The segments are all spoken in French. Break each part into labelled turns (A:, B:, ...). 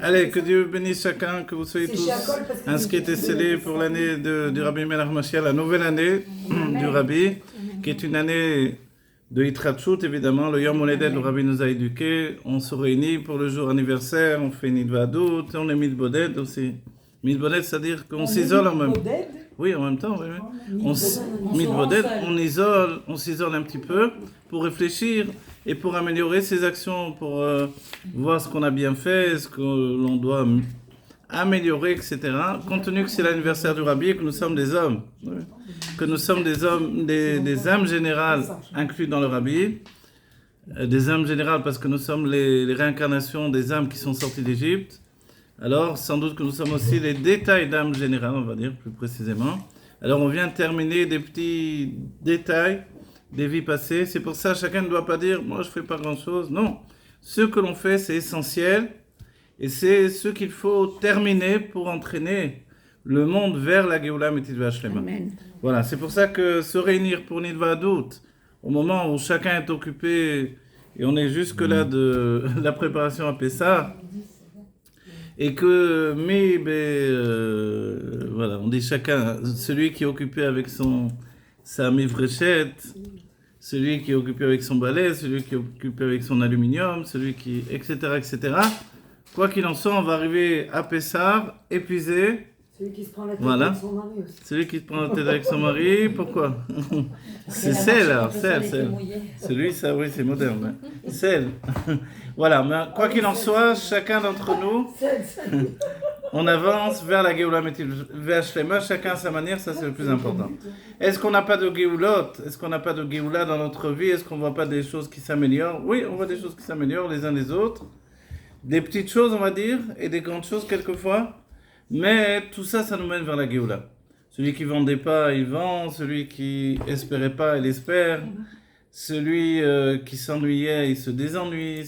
A: Allez, que Dieu bénisse chacun, que vous soyez tous inscrits et scellés pour l'année du Rabbi Melach Mashiach, la nouvelle année du Rabbi, qui est une année de Hitrachut, évidemment. Le Yom Holedet, le Rabbi nous a éduqués. On se réunit pour le jour anniversaire, on fait Nidvadut, on est Midboded aussi. Midboded, c'est-à-dire qu'on s'isole en même temps. Oui, en même temps, oui. Midboded, on s'isole un petit peu pour réfléchir et pour améliorer ses actions, pour voir ce qu'on a bien fait, ce que l'on doit améliorer, etc. Compte tenu que c'est l'anniversaire du Rabbi et que nous sommes des hommes, que nous sommes des hommes, des âmes générales inclus dans le Rabbi, des âmes générales parce que nous sommes les réincarnations des âmes qui sont sorties d'Égypte. Alors, sans doute que nous sommes aussi les détails d'âmes générales, on va dire plus précisément. Alors, on vient terminer des petits détails des vies passées. C'est pour ça, chacun ne doit pas dire « moi, je ne fais pas grand-chose ». Non, ce que l'on fait, c'est essentiel et c'est ce qu'il faut terminer pour entraîner le monde vers la Géoula Mitzvah Shlema. Voilà, c'est pour ça que se réunir pour Nidvadut, au moment où chacun est occupé et on est jusque-là de la préparation à Pessah, et que, voilà, on dit chacun, celui qui est occupé avec sa mivréchette, celui qui est occupé avec son balai, celui qui est occupé avec son aluminium, celui qui, etc., etc. Quoi qu'il en soit, on va arriver à Pessah, épuisé.
B: Celui qui se prend la tête
A: voilà.
B: avec son mari aussi.
A: Celui qui se prend la tête avec son mari, pourquoi? C'est sel, alors, sel. Celui, ça, oui, c'est moderne. Hein. Sel. Voilà, mais quoi qu'il en soit, chacun d'entre nous, on avance vers la Géoula Mitzvah Shlema, chacun à sa manière, ça c'est le plus important. Est-ce qu'on n'a pas de Géoulot? Est-ce qu'on n'a pas de Géoula dans notre vie? Est-ce qu'on ne voit pas des choses qui s'améliorent? Oui, on voit des choses qui s'améliorent les uns les autres. Des petites choses, on va dire, et des grandes choses quelquefois. Mais tout ça, ça nous mène vers la Géoula. Celui qui vendait pas, il vend. Celui qui espérait pas, il espère. Celui qui s'ennuyait, il se désennuie.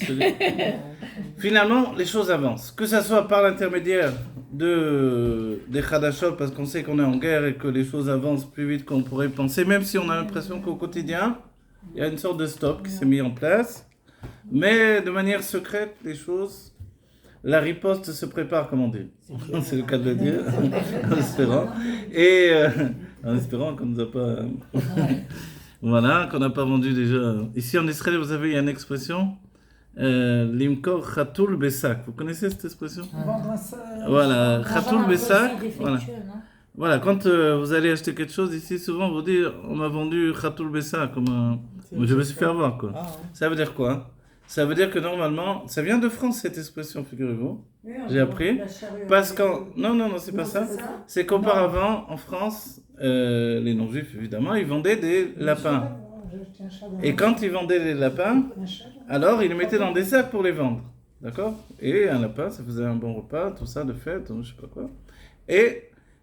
A: Finalement, les choses avancent. Que ça soit par l'intermédiaire des Khadashot, parce qu'on sait qu'on est en guerre et que les choses avancent plus vite qu'on pourrait penser, même si on a l'impression qu'au quotidien, il y a une sorte de stop qui s'est mis en place. Mais de manière secrète, les choses... La riposte se prépare, comme on dit. C'est le cas de le dire, en espérant. Et en espérant qu'on ne nous a pas... voilà, qu'on n'a pas vendu déjà... Ici en Israël, vous avez une expression, Limkor Khatoul Besak. Vous connaissez cette expression? Voilà, Khatoul Besak. Voilà, quand vous allez acheter quelque chose, ici, souvent, vous dites, on m'a vendu Khatoul Besak. Je me suis fait avoir, quoi. Ça veut dire quoi? Ça veut dire que normalement, ça vient de France cette expression, figurez-vous. J'ai appris. Parce qu'en... Non, c'est pas ça. C'est qu'auparavant, en France, les non-juifs évidemment, ils vendaient des lapins. Et quand ils vendaient des lapins, alors ils les mettaient dans des sacs pour les vendre. D'accord? Et un lapin, ça faisait un bon repas, tout ça, de fête, je sais pas quoi.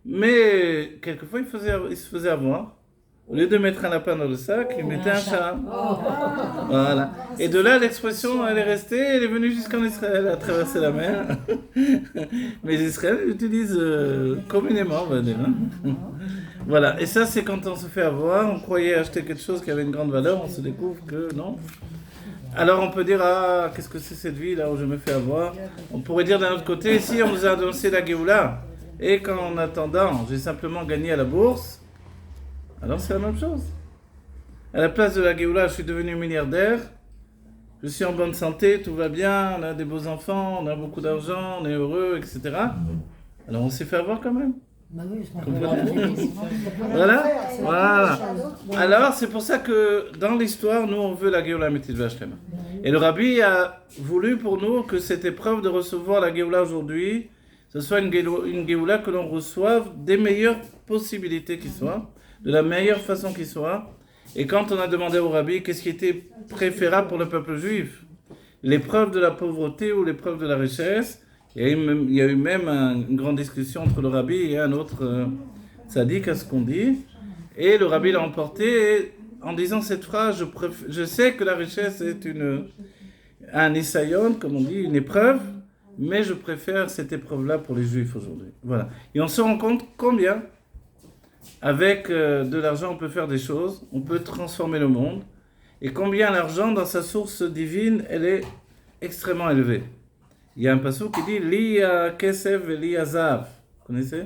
A: Mais quelquefois, ils se faisaient avoir. Au lieu de mettre un lapin dans le sac, ils mettaient un chat. Voilà. Et de là, l'expression, elle est restée, elle est venue jusqu'en Israël, elle a traversé la mer. Mais les Israéliens l'utilisent communément, on va dire. Voilà. Et ça, c'est quand on se fait avoir, on croyait acheter quelque chose qui avait une grande valeur, on se découvre que non. Alors on peut dire, ah, qu'est-ce que c'est cette vie là où je me fais avoir? On pourrait dire d'un autre côté, si on nous a annoncé la Géoula, et qu'en attendant, j'ai simplement gagné à la bourse, alors c'est la même chose. À la place de la Géoula, je suis devenu milliardaire, je suis en bonne santé, tout va bien, on a des beaux enfants, on a beaucoup d'argent, on est heureux, etc. Alors on s'est fait avoir quand même. Voilà. Alors c'est pour ça que dans l'histoire, nous on veut la Géoula Mitzvah Shlema. Et le Rabbi a voulu pour nous que cette épreuve de recevoir la Géoula aujourd'hui, ce soit une Géoula que l'on reçoive des meilleures possibilités qui soient, de la meilleure façon qui soit. Et quand on a demandé au Rabbi qu'est-ce qui était préférable pour le peuple juif, l'épreuve de la pauvreté ou l'épreuve de la richesse, il y a eu même une grande discussion entre le Rabbi et un autre tzaddik à ce qu'on dit. Et le Rabbi l'a emporté en disant cette phrase, je sais que la richesse est un isayon, comme on dit, une épreuve, mais je préfère cette épreuve-là pour les juifs aujourd'hui. Voilà. Et on se rend compte combien avec de l'argent, on peut faire des choses, on peut transformer le monde, et combien l'argent, dans sa source divine, elle est extrêmement élevée. il y a un passage qui dit Li kesef et li zav. Vous connaissez?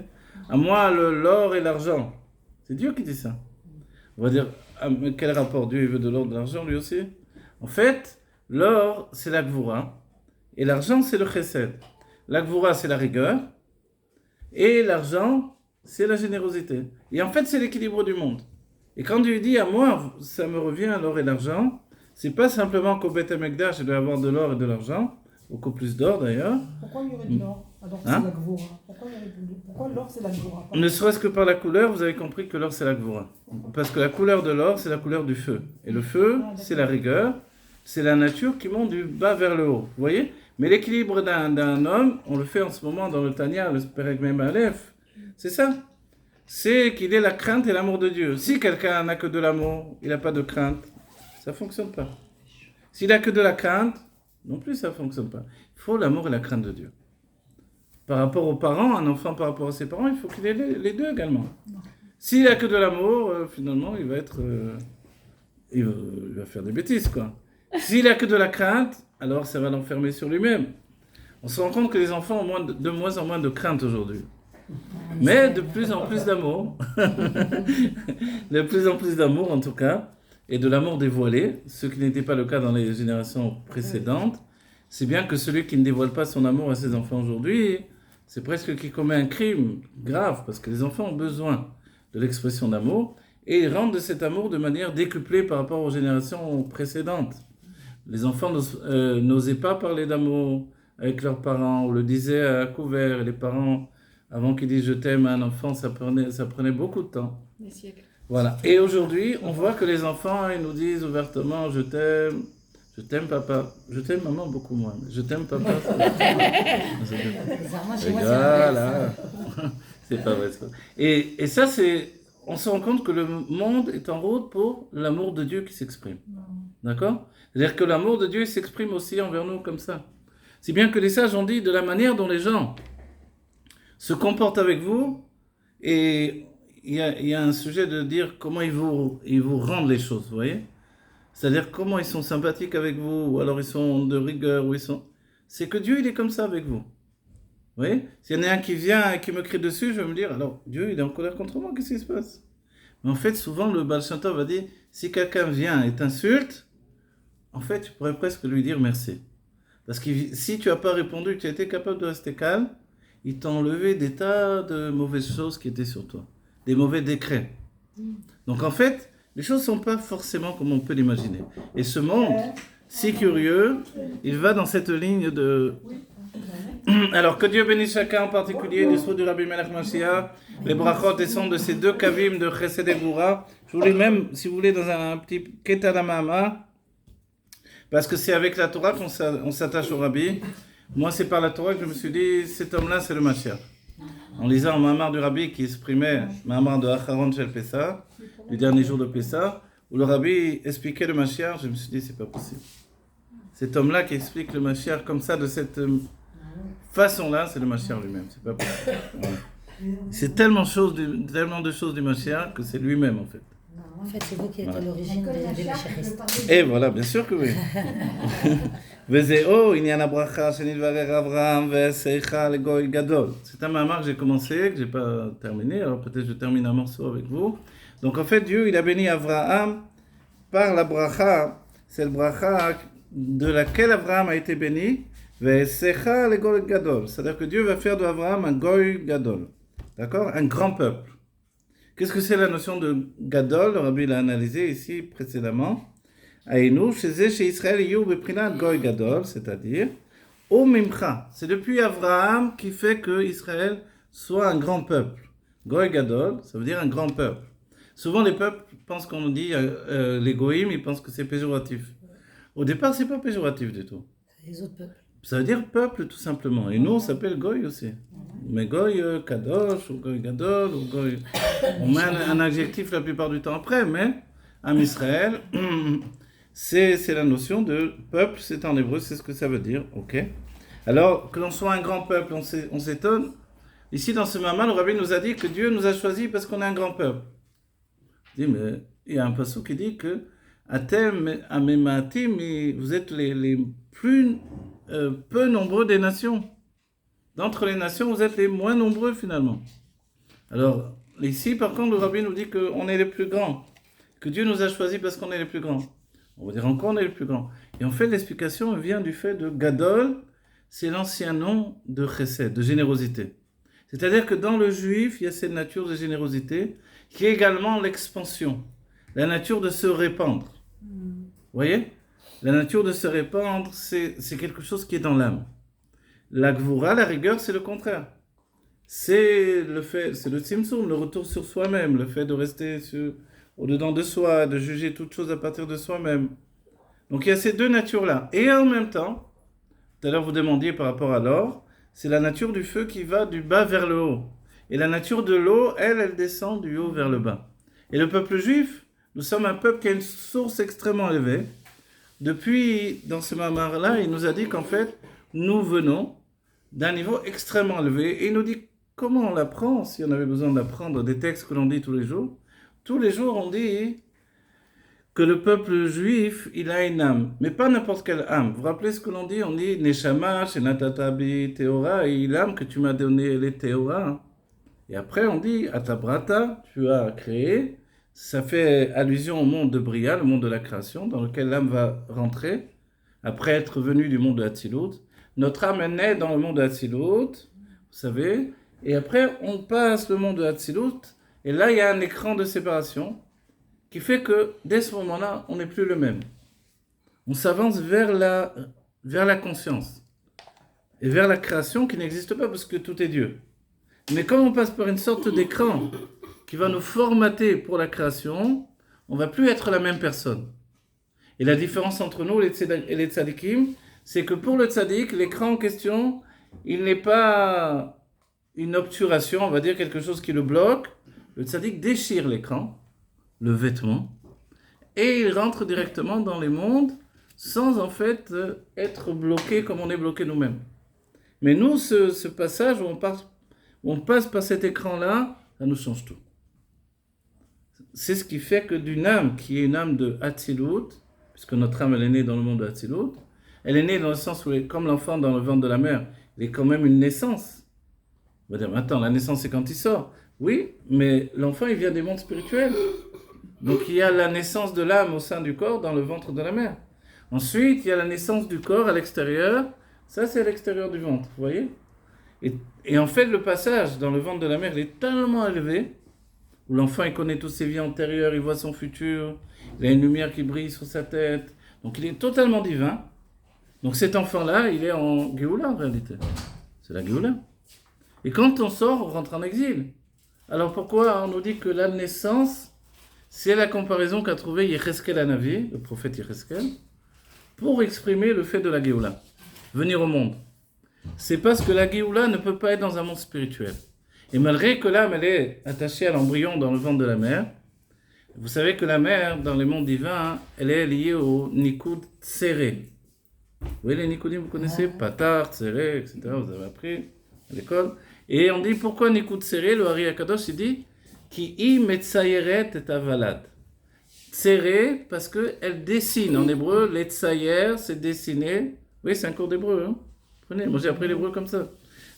A: À moi l'or et l'argent. C'est Dieu qui dit ça. On va dire, mais quel rapport? Dieu il veut de l'or et de l'argent lui aussi? En fait, l'or c'est la gvoura et l'argent c'est le chesed. La gvoura c'est la rigueur et l'argent c'est la générosité. Et en fait c'est l'équilibre du monde. Et quand Dieu dit à moi, ça me revient l'or et l'argent, c'est pas simplement qu'au Beth Amikdash je dois avoir de l'or et de l'argent, beaucoup plus d'or d'ailleurs.
B: Pourquoi il y aurait de l'or alors que c'est la gvoura? Pourquoi l'or c'est la gvoura?
A: Ne serait-ce que par la couleur, vous avez compris que l'or c'est la gvoura. Parce que la couleur de l'or c'est la couleur du feu. Et le feu c'est la rigueur, c'est la nature qui monte du bas vers le haut. Vous voyez? Mais l'équilibre d'un homme, on le fait en ce moment dans le Tanya, le Perek Mem Aleph, c'est ça. C'est qu'il ait la crainte et l'amour de Dieu. Si quelqu'un n'a que de l'amour, il n'a pas de crainte, ça ne fonctionne pas. S'il n'a que de la crainte, non plus ça ne fonctionne pas. Il faut l'amour et la crainte de Dieu. Par rapport aux parents, un enfant par rapport à ses parents, il faut qu'il ait les deux également. S'il n'a que de l'amour, finalement, il va être... il va faire des bêtises, quoi. S'il n'a que de la crainte, alors ça va l'enfermer sur lui-même. On se rend compte que les enfants ont de moins en moins de crainte aujourd'hui. Mais de plus en plus d'amour. De plus en plus d'amour, en tout cas. Et de l'amour dévoilé, ce qui n'était pas le cas dans les générations précédentes. C'est bien que celui qui ne dévoile pas son amour à ses enfants aujourd'hui, c'est presque qui commet un crime grave, parce que les enfants ont besoin de l'expression d'amour, et ils rendent de cet amour de manière décuplée par rapport aux générations précédentes. Les enfants n'osaient pas parler d'amour avec leurs parents, on le disait à couvert, et les parents, avant qu'ils disent « je t'aime » à un enfant, ça prenait beaucoup de temps.
C: Des siècles.
A: Voilà. Et aujourd'hui, on voit que les enfants, ils nous disent ouvertement « je t'aime papa, je t'aime maman beaucoup moins, mais je t'aime papa ». Voilà. C'est pas vrai ça. Et ça, on se rend compte que le monde est en route pour l'amour de Dieu qui s'exprime. D'accord? C'est-à-dire que l'amour de Dieu s'exprime aussi envers nous comme ça. Si bien que les sages ont dit de la manière dont les gens se comportent avec vous, et il y a un sujet de dire comment ils vous rendent les choses, vous voyez? C'est-à-dire comment ils sont sympathiques avec vous, ou alors ils sont de rigueur, ou ils sont... C'est que Dieu, il est comme ça avec vous. Vous voyez? S'il y en a un qui vient et qui me crie dessus, je vais me dire, alors Dieu, il est en colère contre moi, qu'est-ce qui se passe? Mais en fait, souvent, le Baal Shem Tov va dire, si quelqu'un vient et t'insulte, en fait, tu pourrais presque lui dire merci. Parce que si tu n'as pas répondu, tu as été capable de rester calme, il t'a enlevé des tas de mauvaises choses qui étaient sur toi. Des mauvais décrets. Donc en fait, les choses ne sont pas forcément comme on peut l'imaginer. Et ce monde, si curieux, il va dans cette ligne de... Alors que Dieu bénisse chacun en particulier, du sceau du Rabbi Melech Mashiach, les brachot descendent de ces deux kavim de Chesed et Goura. Je voulais même, si vous voulez, dans un petit Ketadamama, parce que c'est avec la Torah qu'on s'attache au Rabbi. Moi, c'est par la Torah que je me suis dit, cet homme-là, c'est le Mashiach. En lisant un Mahamar du Rabbi qui exprimait, Mahamar de Acharon Shel Pessah, du dernier jour de Pessah, où le Rabbi expliquait le Mashiach, je me suis dit, c'est pas possible. Cet homme-là qui explique le Mashiach comme ça, de cette façon-là, c'est le Mashiach lui-même. C'est pas possible. Ouais. C'est tellement de choses du Mashiach que c'est lui-même, en fait.
D: En fait, c'est vous qui êtes à l'origine des Mashiachistes.
A: Et voilà, bien sûr que oui. Vezeo, il y a la bracha, Shenilvarer Avraham, Vesecha, le Goy Gadol. C'est un mamar que j'ai commencé, que je n'ai pas terminé, alors peut-être je termine un morceau avec vous. Donc en fait, Dieu, il a béni Avraham par la bracha, c'est le bracha de laquelle Avraham a été béni, Vesecha, le Goy Gadol. C'est-à-dire que Dieu va faire de Avraham un Goy Gadol. D'accord? Un grand peuple. Qu'est-ce que c'est la notion de Gadol? Le Rabbi l'a analysé ici précédemment. Aïnou, chez Israël, Yu Beprinat Goy Gadol, c'est-à-dire Au Mimcha. C'est depuis Avraham qui fait que Israël soit un grand peuple. Goy Gadol, ça veut dire un grand peuple. Souvent, les peuples pensent qu'on dit les Goïm, ils pensent que c'est péjoratif. Au départ, c'est pas péjoratif du tout.
D: Les autres peuples.
A: Ça veut dire peuple, tout simplement. Et nous, on s'appelle Goy aussi. Mais Goy Kadosh, ou Goy Gadol, ou Goy... On met un adjectif la plupart du temps après, mais Am Israël, c'est la notion de peuple, c'est en hébreu, c'est ce que ça veut dire, ok. Alors, que l'on soit un grand peuple, on s'étonne. Ici, dans ce moment, le Rabbi nous a dit que Dieu nous a choisis parce qu'on est un grand peuple. Il dit, mais il y a un passage qui dit que Atem, Amematim, vous êtes les plus peu nombreux des nations. D'entre les nations, vous êtes les moins nombreux finalement. Alors, ici, par contre, le rabbi nous dit qu'on est les plus grands, que Dieu nous a choisis parce qu'on est les plus grands. On va dire encore on est les plus grands. Et en fait, l'explication vient du fait de Gadol, c'est l'ancien nom de Chesed, de générosité. C'est-à-dire que dans le juif, il y a cette nature de générosité qui est également l'expansion, la nature de se répandre. Vous voyez ? La nature de se répandre, c'est quelque chose qui est dans l'âme. La gvura, la rigueur, c'est le contraire. C'est le tzimtzum, le retour sur soi-même, le fait de rester au-dedans de soi, de juger toute chose à partir de soi-même. Donc il y a ces deux natures-là. Et en même temps, tout à l'heure vous demandiez par rapport à l'or, c'est la nature du feu qui va du bas vers le haut. Et la nature de l'eau, elle descend du haut vers le bas. Et le peuple juif, nous sommes un peuple qui a une source extrêmement élevée. Depuis, dans ce mamar-là, il nous a dit qu'en fait, nous venons d'un niveau extrêmement élevé. Et il nous dit comment on l'apprend, si on avait besoin d'apprendre des textes que l'on dit tous les jours. Tous les jours, on dit que le peuple juif, il a une âme. Mais pas n'importe quelle âme. Vous vous rappelez ce que l'on dit ? On dit Neshama, Shenatatabi, Théora, et l'âme que tu m'as donnée, elle est Théora. Et après, on dit Atabrata, tu as créé. Ça fait allusion au monde de Bria, le monde de la création, dans lequel l'âme va rentrer, après être venue du monde de Hatzilut. Notre âme est née dans le monde de Hatzilut, vous savez, et après, on passe le monde de Hatzilut, et là, il y a un écran de séparation qui fait que, dès ce moment-là, on n'est plus le même. On s'avance vers la conscience et vers la création qui n'existe pas parce que tout est Dieu. Mais comme on passe par une sorte d'écran qui va nous formater pour la création, on ne va plus être la même personne. Et la différence entre nous et les tzadikim, c'est que pour le tzadik, l'écran en question, il n'est pas une obturation, on va dire quelque chose qui le bloque. Le tzadik déchire l'écran, le vêtement, et il rentre directement dans les mondes sans en fait être bloqué comme on est bloqué nous-mêmes. Mais nous, ce passage où on passe par cet écran-là, ça nous change tout. C'est ce qui fait que d'une âme qui est une âme de Hatzilut, puisque notre âme elle est née dans le monde de Hatzilut, elle est née dans le sens où, comme l'enfant dans le ventre de la mère, il est quand même une naissance. On va dire, attends, la naissance c'est quand il sort. Oui, mais l'enfant il vient des mondes spirituels. Donc il y a la naissance de l'âme au sein du corps dans le ventre de la mère. Ensuite, il y a la naissance du corps à l'extérieur. Ça c'est à l'extérieur du ventre, vous voyez ? Et en fait, le passage dans le ventre de la mère, il est tellement élevé, où l'enfant il connaît toutes ses vies antérieures, il voit son futur, il a une lumière qui brille sur sa tête. Donc il est totalement divin. Donc cet enfant-là, il est en Géoula en réalité. C'est la Géoula. Et quand on sort, on rentre en exil. Alors pourquoi on nous dit que la naissance, c'est la comparaison qu'a trouvée Yecheskel Hanavi, le prophète Yecheskel, pour exprimer le fait de la Géoula, venir au monde. C'est parce que la Géoula ne peut pas être dans un monde spirituel. Et malgré que l'âme, elle est attachée à l'embryon dans le ventre de la mère, vous savez que la mère, dans les mondes divins, elle est liée au Nikud Tsere. Vous voyez les Nikudim, vous connaissez ? Patar, Tsere, etc. Vous avez appris à l'école. Et on dit pourquoi Nikud Tsere, le Hari Akadosh, il dit Ki I Metzayeret et Avalad. Tsere, parce qu'elle dessine. En hébreu, les Tsayer, c'est dessiner. Oui, c'est un cours d'hébreu, hein. Prenez, moi j'ai appris l'hébreu comme ça.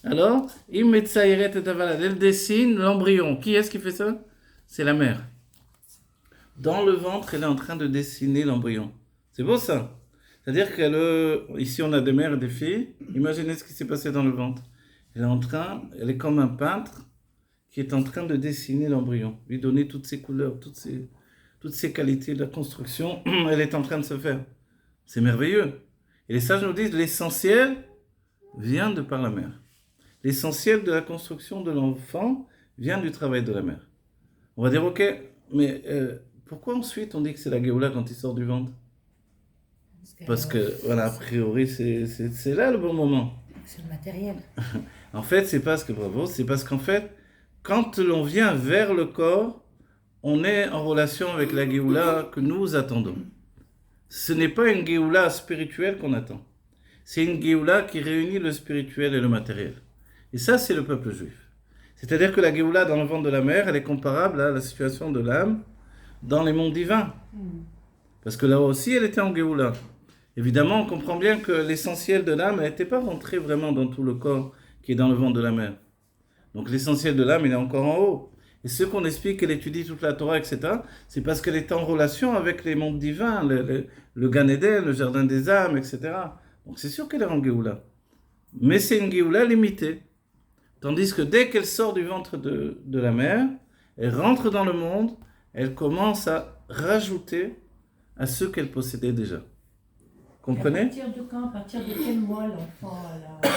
A: Alors, elle dessine l'embryon. Qui est-ce qui fait ça ? C'est la mère. Dans le ventre, elle est en train de dessiner l'embryon. C'est beau ça. C'est-à-dire ici on a des mères et des filles. Imaginez ce qui s'est passé dans le ventre. Elle est comme un peintre qui est en train de dessiner l'embryon, lui donner toutes ses couleurs, toutes ses qualités de la construction. Elle est en train de se faire. C'est merveilleux. Et les sages nous disent l'essentiel vient de par la mère. L'essentiel de la construction de l'enfant vient du travail de la mère. On va dire, ok, mais pourquoi ensuite on dit que c'est la Géoula quand il sort du ventre ? Parce que, voilà, a priori, c'est là le bon moment.
D: C'est le matériel.
A: En fait, c'est parce qu'en fait, quand l'on vient vers le corps, on est en relation avec la Géoula que nous attendons. Ce n'est pas une Géoula spirituelle qu'on attend. C'est une Géoula qui réunit le spirituel et le matériel. Et ça, c'est le peuple juif. C'est-à-dire que la Géoula dans le ventre de la mère, elle est comparable à la situation de l'âme dans les mondes divins. Parce que là aussi, elle était en Géoula. Évidemment, on comprend bien que l'essentiel de l'âme n'était pas rentré vraiment dans tout le corps qui est dans le ventre de la mère. Donc l'essentiel de l'âme, il est encore en haut. Et ce qu'on explique qu'elle étudie toute la Torah, etc., c'est parce qu'elle est en relation avec les mondes divins, le Gan Eden, le jardin des âmes, etc. Donc c'est sûr qu'elle est en Géoula. Mais c'est une Géoula limitée. Tandis que dès qu'elle sort du ventre de la mère, elle rentre dans le monde, elle commence à rajouter à ceux qu'elle possédait déjà. Comprenez ?
C: À partir de quand ? À partir de quel mois l'enfant a la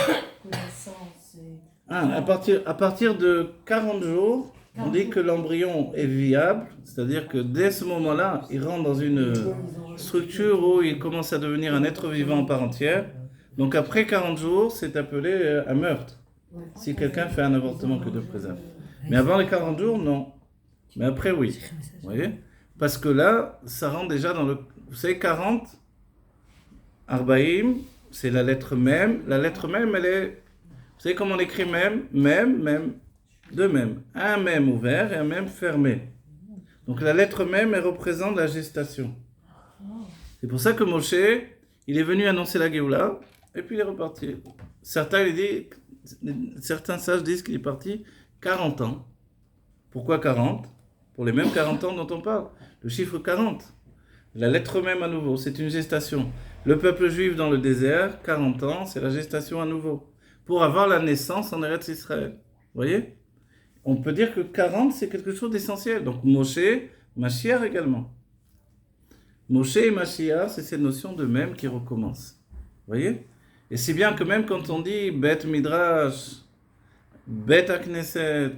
C: connaissance
A: à partir de 40 jours, on dit que l'embryon est viable, c'est-à-dire que dès ce moment-là, il rentre dans une structure où il commence à devenir un être vivant en part entière. Donc après 40 jours, c'est appelé un meurtre, si quelqu'un fait un avortement que Dieu préserve. Mais avant les 40 jours, non. Mais après, oui. Vous voyez ? Parce que là, ça rentre déjà dans le... Vous savez, 40, Arbaïm, c'est la lettre même. La lettre même, elle est... Vous savez comment on écrit même ? Même. Deux mêmes. Un même ouvert et un même fermé. Donc la lettre même, elle représente la gestation. C'est pour ça que Moshe, il est venu annoncer la Géoula, et puis il est reparti. Certains sages disent qu'il est parti 40 ans. Pourquoi 40 ? Pour les mêmes 40 ans dont on parle. Le chiffre 40. La lettre même à nouveau, c'est une gestation. Le peuple juif dans le désert, 40 ans, c'est la gestation à nouveau. Pour avoir la naissance en Eretz Israël. Vous voyez ? On peut dire que 40, c'est quelque chose d'essentiel. Donc Moshe, Mashiach également. Moshe et Mashiach, c'est cette notion de même qui recommence. Vous voyez ? Et c'est bien que même quand on dit Bet Midrash, Bet HaKnesset,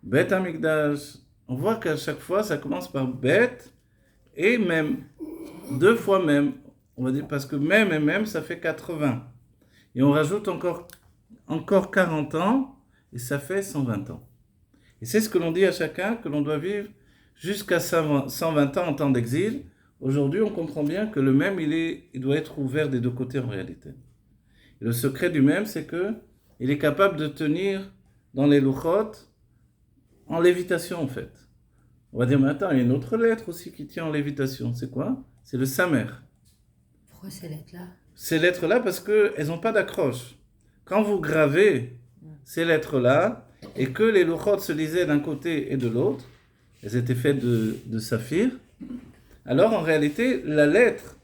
A: Bet HaMikdash, on voit qu'à chaque fois, ça commence par Bet et même. 2 fois même. On va dire, parce que même et même, ça fait 80. Et on rajoute encore 40 ans, et ça fait 120 ans. Et c'est ce que l'on dit à chacun, que l'on doit vivre jusqu'à 120 ans en temps d'exil. Aujourd'hui, on comprend bien que le même, il doit être ouvert des deux côtés en réalité. Et le secret du même, c'est qu'il est capable de tenir dans les louchot en lévitation en fait. On va dire, mais attends, il y a une autre lettre aussi qui tient en lévitation. C'est quoi ? C'est le samer.
D: Pourquoi ces lettres-là ?
A: Ces lettres-là, parce qu'elles n'ont pas d'accroche. Quand vous gravez ces lettres-là, et que les louchot se lisaient d'un côté et de l'autre, elles étaient faites de saphir, alors en réalité, la lettre,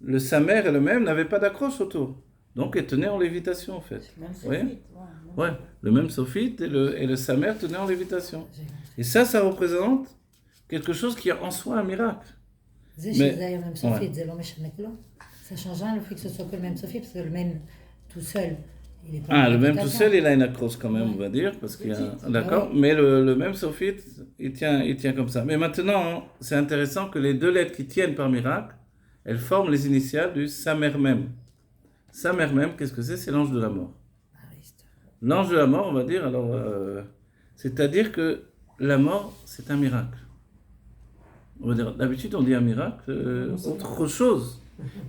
A: le samer et le même n'avaient pas d'accroche autour. Donc elles tenaient en lévitation en fait. Oui, ouais, le même sophite et le samer tenaient en lévitation. Et ça représente quelque chose qui est en soi un miracle.
D: Mais, même sophite, ça change rien le fait que ce soit que le même sophite, parce que le même tout seul, il est pas...
A: le même tout seul, il a une accroche quand même, on va dire, parce qu'il y a... D'accord, mais le même sophite, il tient comme ça. Mais maintenant, c'est intéressant que les deux lettres qui tiennent par miracle, elles forment les initiales du samer même. Samer même, qu'est-ce que c'est ? C'est l'ange de la mort. L'ange de la mort, on va dire, alors, c'est-à-dire que la mort, c'est un miracle. On va dire, d'habitude, on dit un miracle, autre chose.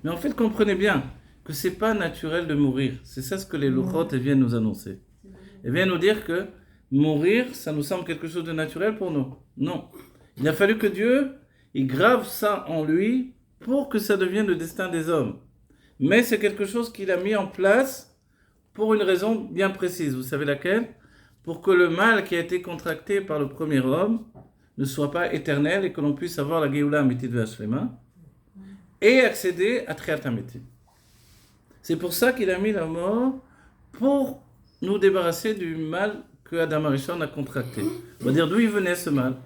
A: Mais en fait, comprenez bien que c'est pas naturel de mourir. C'est ça ce que les louchot viennent nous annoncer. Ils viennent nous dire que mourir, ça nous semble quelque chose de naturel pour nous. Non. Il a fallu que Dieu, il grave ça en lui pour que ça devienne le destin des hommes. Mais c'est quelque chose qu'il a mis en place pour une raison bien précise. Vous savez laquelle ? Pour que le mal qui a été contracté par le premier homme ne soit pas éternel et que l'on puisse avoir la Géoula Amitid Ve'Ashlema et accéder à Triat HaMetim. C'est pour ça qu'il a mis la mort pour nous débarrasser du mal que Adam HaRishon a contracté. On va dire d'où il venait ce mal. Vous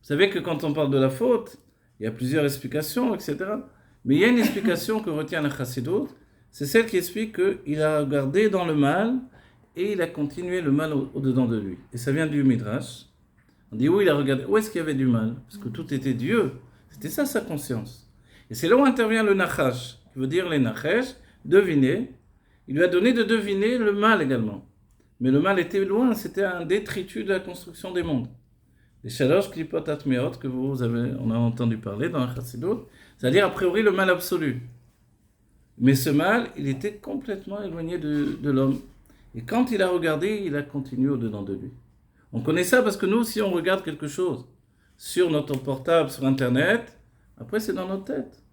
A: savez que quand on parle de la faute, il y a plusieurs explications, etc. Mais il y a une explication que retient la Chassidut, c'est celle qui explique qu'il a regardé dans le mal et il a continué le mal au-dedans de lui. Et ça vient du Midrash. On dit où il a regardé, où est-ce qu'il y avait du mal ? Parce que tout était Dieu. C'était ça sa conscience. Et c'est là où intervient le Nachash, qui veut dire les Nachesh, deviner. Il lui a donné de deviner le mal également. Mais le mal était loin, c'était un détritus de la construction des mondes. Les Shalosh Klipot Atmeot que on a entendu parler dans la Chassidut, c'est-à-dire a priori le mal absolu. Mais ce mal, il était complètement éloigné de l'homme. Et quand il a regardé, il a continué au-dedans de lui. On connaît ça parce que nous, si on regarde quelque chose sur notre portable, sur Internet, après c'est dans notre tête.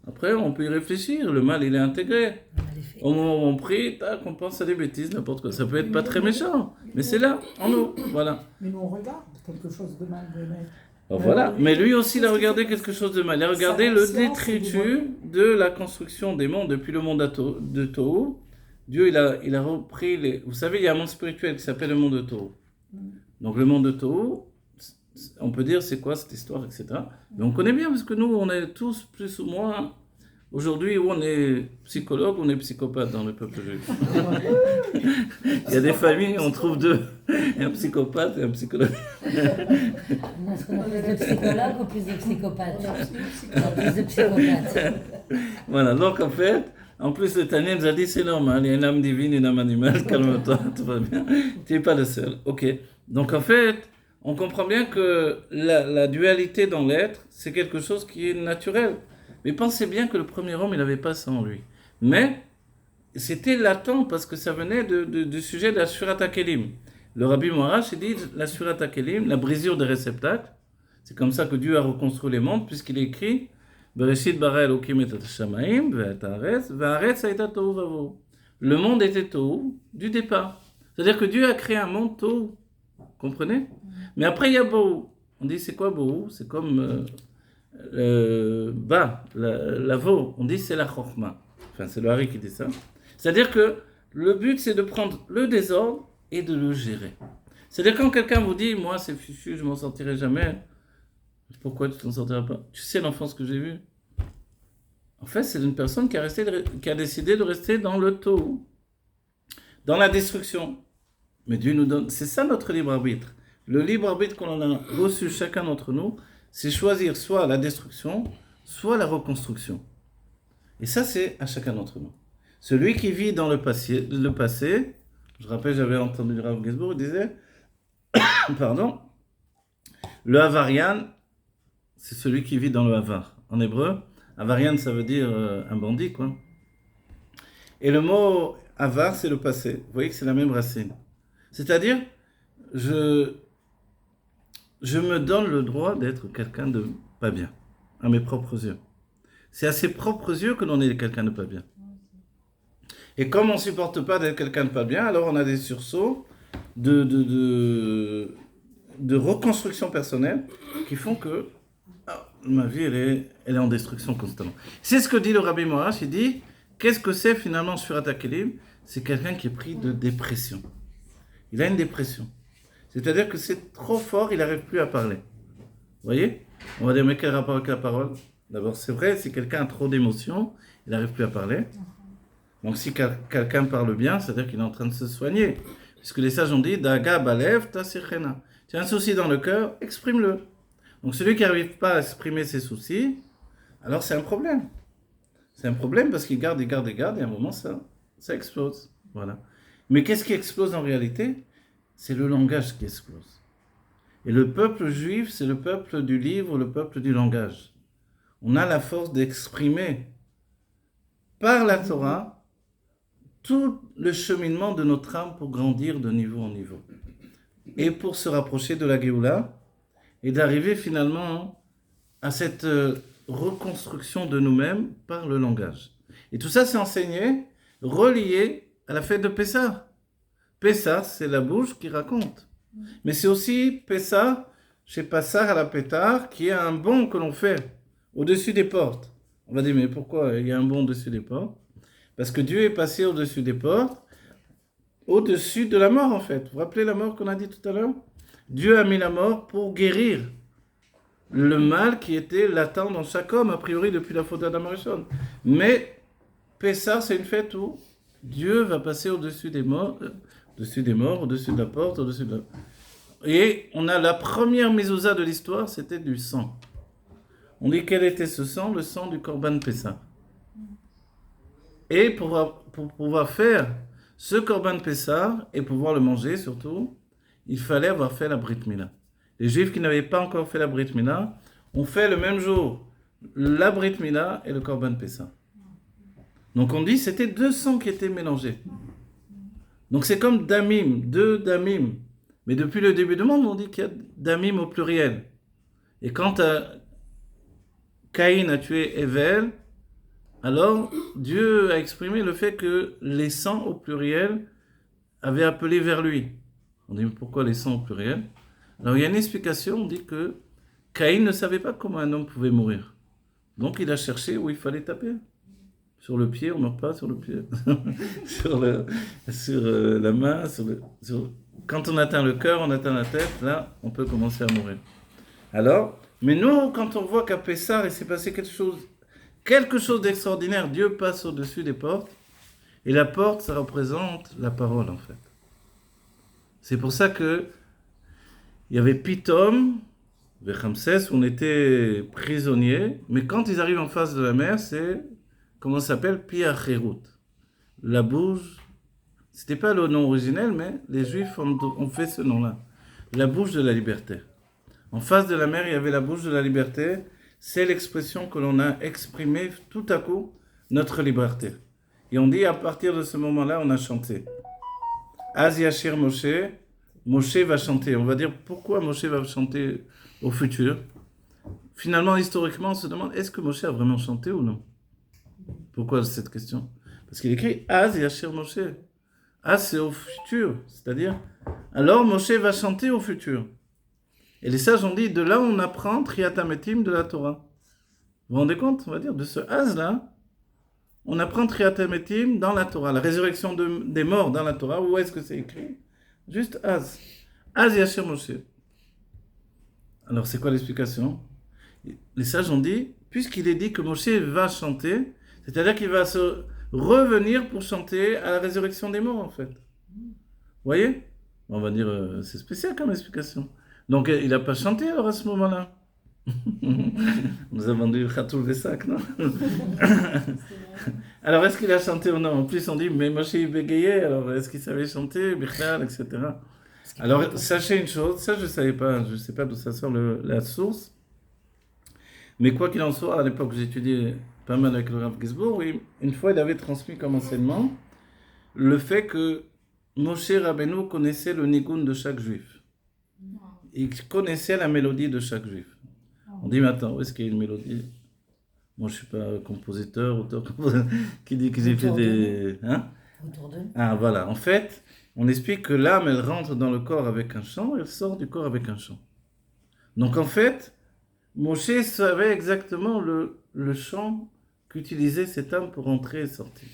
A: Après, on peut y réfléchir. Le mal, il est intégré.
D: On a les faits.
A: Au moment où on prie, tac, on pense à des bêtises, n'importe quoi. Ça peut être pas très méchant, mais c'est là, en nous. Voilà.
B: Mais nous, on regarde quelque chose de mal.
A: Alors voilà. Mais lui aussi, il a regardé quelque chose de mal. Il a regardé le détritus de la construction des mondes depuis le monde de Tohu. Dieu, il a repris les... Vous savez, il y a un monde spirituel qui s'appelle le monde de Tohu. Donc le monde de Tohu, on peut dire c'est quoi cette histoire, etc. Mais on connaît bien parce que nous, on est tous plus ou moins... Aujourd'hui, où on est psychologue, on est psychopathe dans le peuple juif. Il y a des familles, on trouve deux, un psychopathe et un psychologue.
D: Est-ce qu'on a plus de psychologues ou plus de psychopathes? Plus de psychopathes.
A: Voilà, donc en fait, en plus le Tanya nous a dit c'est normal, il y a une âme divine, une âme animale, calme-toi, tout va bien, tu n'es pas le seul. Ok, donc en fait, on comprend bien que la dualité dans l'être, c'est quelque chose qui est naturel. Mais pensez bien que le premier homme, il n'avait pas ça en lui. Mais c'était latent parce que ça venait du sujet de la Surata Kelim. Le Rabbi Moarash, il dit la Surata Kelim, la brisure des réceptacles. C'est comme ça que Dieu a reconstruit les mondes, puisqu'il est écrit Bereshit bara Elokim et Shamaim ve'et haaretz ve'haaretz hayta tohu vavohu. Le monde était tohu du départ. C'est-à-dire que Dieu a créé un monde tohu. Comprenez? Mais après, il y a bohu. On dit c'est quoi bohu? C'est comme... la veau, on dit c'est la chokma. Enfin, c'est le Hari qui dit ça. C'est-à-dire que le but, c'est de prendre le désordre et de le gérer. C'est-à-dire quand quelqu'un vous dit, moi, c'est fichu, je m'en sortirai jamais. Pourquoi tu t'en sortiras pas? Tu sais l'enfance que j'ai vue. En fait, c'est une personne qui a décidé de rester dans le taux, dans la destruction. Mais Dieu nous donne, c'est ça notre libre arbitre. Le libre arbitre qu'on a reçu chacun d'entre nous, c'est choisir soit la destruction, soit la reconstruction. Et ça, c'est à chacun d'entre nous. Celui qui vit dans le passé, je rappelle, j'avais entendu Rav Ginsburg, il disait, pardon, le Havarian, c'est celui qui vit dans le Havar. En hébreu, Havarian, ça veut dire un bandit, quoi. Et le mot Havar, c'est le passé. Vous voyez que c'est la même racine. C'est-à-dire, je me donne le droit d'être quelqu'un de pas bien, à mes propres yeux. C'est à ses propres yeux que l'on est quelqu'un de pas bien. Et comme on ne supporte pas d'être quelqu'un de pas bien, alors on a des sursauts de reconstruction personnelle qui font que ma vie, elle est en destruction constamment. C'est ce que dit le Rabbi Moarash, il dit, qu'est-ce que c'est finalement Surata Kelim? C'est quelqu'un qui est pris de dépression. Il a une dépression. C'est-à-dire que c'est trop fort, il n'arrive plus à parler. Vous voyez? On va dire, mais quel rapport avec la parole? D'abord, c'est vrai, si quelqu'un a trop d'émotions, il n'arrive plus à parler. Donc, si quelqu'un parle bien, c'est-à-dire qu'il est en train de se soigner. Puisque les sages ont dit, Daga balev tasirchena. Tu as un souci dans le cœur, exprime-le. Donc, celui qui n'arrive pas à exprimer ses soucis, alors c'est un problème. C'est un problème parce qu'il garde, et à un moment, ça explose. Voilà. Mais qu'est-ce qui explose en réalité? C'est le langage qui explose. Et le peuple juif, c'est le peuple du livre, le peuple du langage. On a la force d'exprimer par la Torah tout le cheminement de notre âme pour grandir de niveau en niveau. Et pour se rapprocher de la Géoula et d'arriver finalement à cette reconstruction de nous-mêmes par le langage. Et tout ça, c'est enseigné, relié à la fête de Pessah. Pessah, c'est la bouche qui raconte. Mais c'est aussi Pessah, chez Passar à la Pétard, qui est un bond que l'on fait au-dessus des portes. On va dire, mais pourquoi il y a un bond au-dessus des portes? Parce que Dieu est passé au-dessus des portes, au-dessus de la mort en fait. Vous vous rappelez la mort qu'on a dit tout à l'heure? Dieu a mis la mort pour guérir le mal qui était latent dans chaque homme, a priori depuis la faute d'Adam Arishon. Mais Pessah, c'est une fête où Dieu va passer au-dessus des morts, au-dessus de la porte, au-dessus de la... Et on a la première mezouza de l'histoire, c'était du sang. On dit quel était ce sang? Le sang du Korban Pessah. Et pour pouvoir faire ce Korban Pessah et pouvoir le manger surtout, il fallait avoir fait la Brit Mila. Les Juifs qui n'avaient pas encore fait la Brit Mila ont fait le même jour la Brit Mila et le Korban Pessah. Donc on dit c'était deux sangs qui étaient mélangés. Donc c'est comme damim, deux damim. Mais depuis le début du monde, on dit qu'il y a damim au pluriel. Et quand Caïn a tué Evel, alors Dieu a exprimé le fait que les 100 au pluriel avaient appelé vers lui. On dit, mais pourquoi les 100 au pluriel? Alors il y a une explication, on dit que Caïn ne savait pas comment un homme pouvait mourir. Donc il a cherché où il fallait taper. Sur le pied, on ne meurt pas sur le pied. sur la main, quand on atteint le cœur, on atteint la tête, là, on peut commencer à mourir. Alors, mais nous, quand on voit qu'à Pessah, il s'est passé quelque chose d'extraordinaire, Dieu passe au-dessus des portes, et la porte, ça représente la parole, en fait. C'est pour ça que il y avait Pitom, vers Ramsès, où on était prisonniers, mais quand ils arrivent en face de la mer, c'est, comment ça s'appelle, Piacherut. La bouche, c'était pas le nom originel, mais les Juifs ont fait ce nom-là. La bouche de la liberté. En face de la mer, il y avait la bouche de la liberté. C'est l'expression que l'on a exprimée tout à coup, notre liberté. Et on dit, à partir de ce moment-là, on a chanté. Az Yashir Moshe, Moshe va chanter. On va dire, pourquoi Moshe va chanter au futur? Finalement, historiquement, on se demande, est-ce que Moshe a vraiment chanté ou non? Pourquoi cette question? Parce qu'il écrit Az Yashir Moshe. Az, c'est au futur. C'est-à-dire, alors Moshe va chanter au futur. Et les sages ont dit, de là on apprend Triatametim de la Torah. Vous vous rendez compte, on va dire, de ce Az-là, on apprend Triatametim dans la Torah, la résurrection des morts dans la Torah. Où est-ce que c'est écrit? Juste Az. Az Yashir Moshe. Alors c'est quoi l'explication? Les sages ont dit, puisqu'il est dit que Moshe va chanter, c'est-à-dire qu'il va se revenir pour chanter à la résurrection des morts, en fait. Vous voyez? On va dire, c'est spécial comme explication. Donc, il n'a pas chanté alors à ce moment-là. On nous a vendu Khatoul des sacs, non? Alors, est-ce qu'il a chanté ou non? En plus, on dit, mais Moshe il bégayait, alors est-ce qu'il savait chanter, Bichlal, etc. Alors, sachez une chose, ça je ne savais pas, je ne sais pas d'où ça sort la source, mais quoi qu'il en soit, à l'époque j'étudiais pas mal avec le Rav Gisbourg, oui, une fois il avait transmis comme enseignement le fait que Moshe Rabbeinu connaissait le nigun de chaque juif. Il connaissait la mélodie de chaque juif. On dit, mais attends, où est-ce qu'il y a une mélodie? Moi, je ne suis pas compositeur, auteur, qui dit que j'ai fait des... Hein?
D: Autour d'eux.
A: Ah, voilà. En fait, on explique que l'âme, elle rentre dans le corps avec un chant, elle sort du corps avec un chant. Donc, en fait, Moshe savait exactement le chant qu'utilisait cette âme pour entrer et sortir.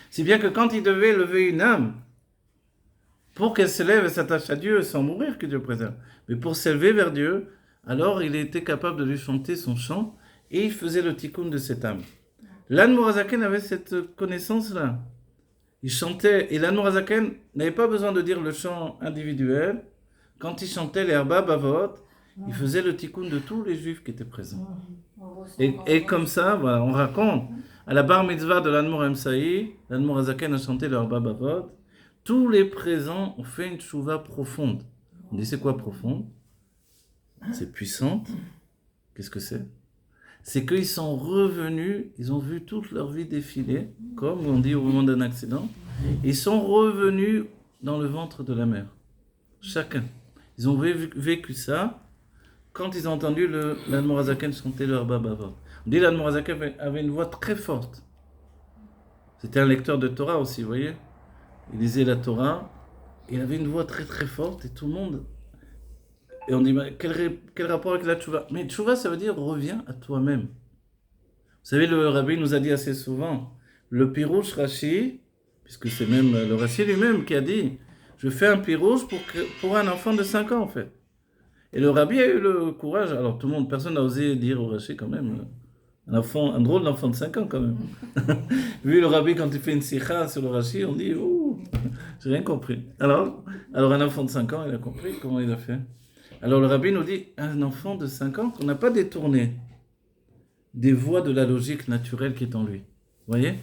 A: Si bien que quand il devait lever une âme, pour qu'elle se lève et s'attache à Dieu sans mourir, que Dieu préserve, mais pour s'élever vers Dieu, alors il était capable de lui chanter son chant et il faisait le tikkun de cette âme. L'Anne Mourazaken avait cette connaissance-là. Il chantait, et l'Anne Mourazaken n'avait pas besoin de dire le chant individuel. Quand il chantait les Arba Bavot, il faisait le tikkun de tous les juifs qui étaient présents. Et comme ça, voilà, on raconte, à la bar mitzvah de l'Anne Mourazaken, l'Anne Mourazaken a chanté le Arba Bavot. Tous les présents ont fait une tchouva profonde. On dit, c'est quoi profonde? C'est puissante. Qu'est-ce que c'est? C'est qu'ils sont revenus, ils ont vu toute leur vie défiler, comme on dit au moment d'un accident. Ils sont revenus dans le ventre de la mer. Chacun. Ils ont vécu ça quand ils ont entendu l'Anne Mourazaken chanter leur Babavot. On dit l'Anne Mourazaken avait une voix très forte. C'était un lecteur de Torah aussi, vous voyez? Il lisait la Torah, il avait une voix très très forte et tout le monde... Et on dit, quel rapport avec la tchouva? Mais tchouva, ça veut dire reviens à toi-même. Vous savez, le rabbi nous a dit assez souvent, le pirouche Rashi, puisque c'est même le Rashi lui-même qui a dit, je fais un pirouche pour un enfant de 5 ans en fait. Et le rabbi a eu le courage, alors tout le monde, personne n'a osé dire au Rashi quand même, un drôle d'enfant de 5 ans quand même. Vu le rabbi quand il fait une sikha sur le Rashi, on dit, ouh, j'ai rien compris. Alors un enfant de 5 ans, il a compris comment il a fait. Alors le rabbi nous dit, un enfant de 5 ans qu'on n'a pas détourné des voies de la logique naturelle qui est en lui. Vous voyez?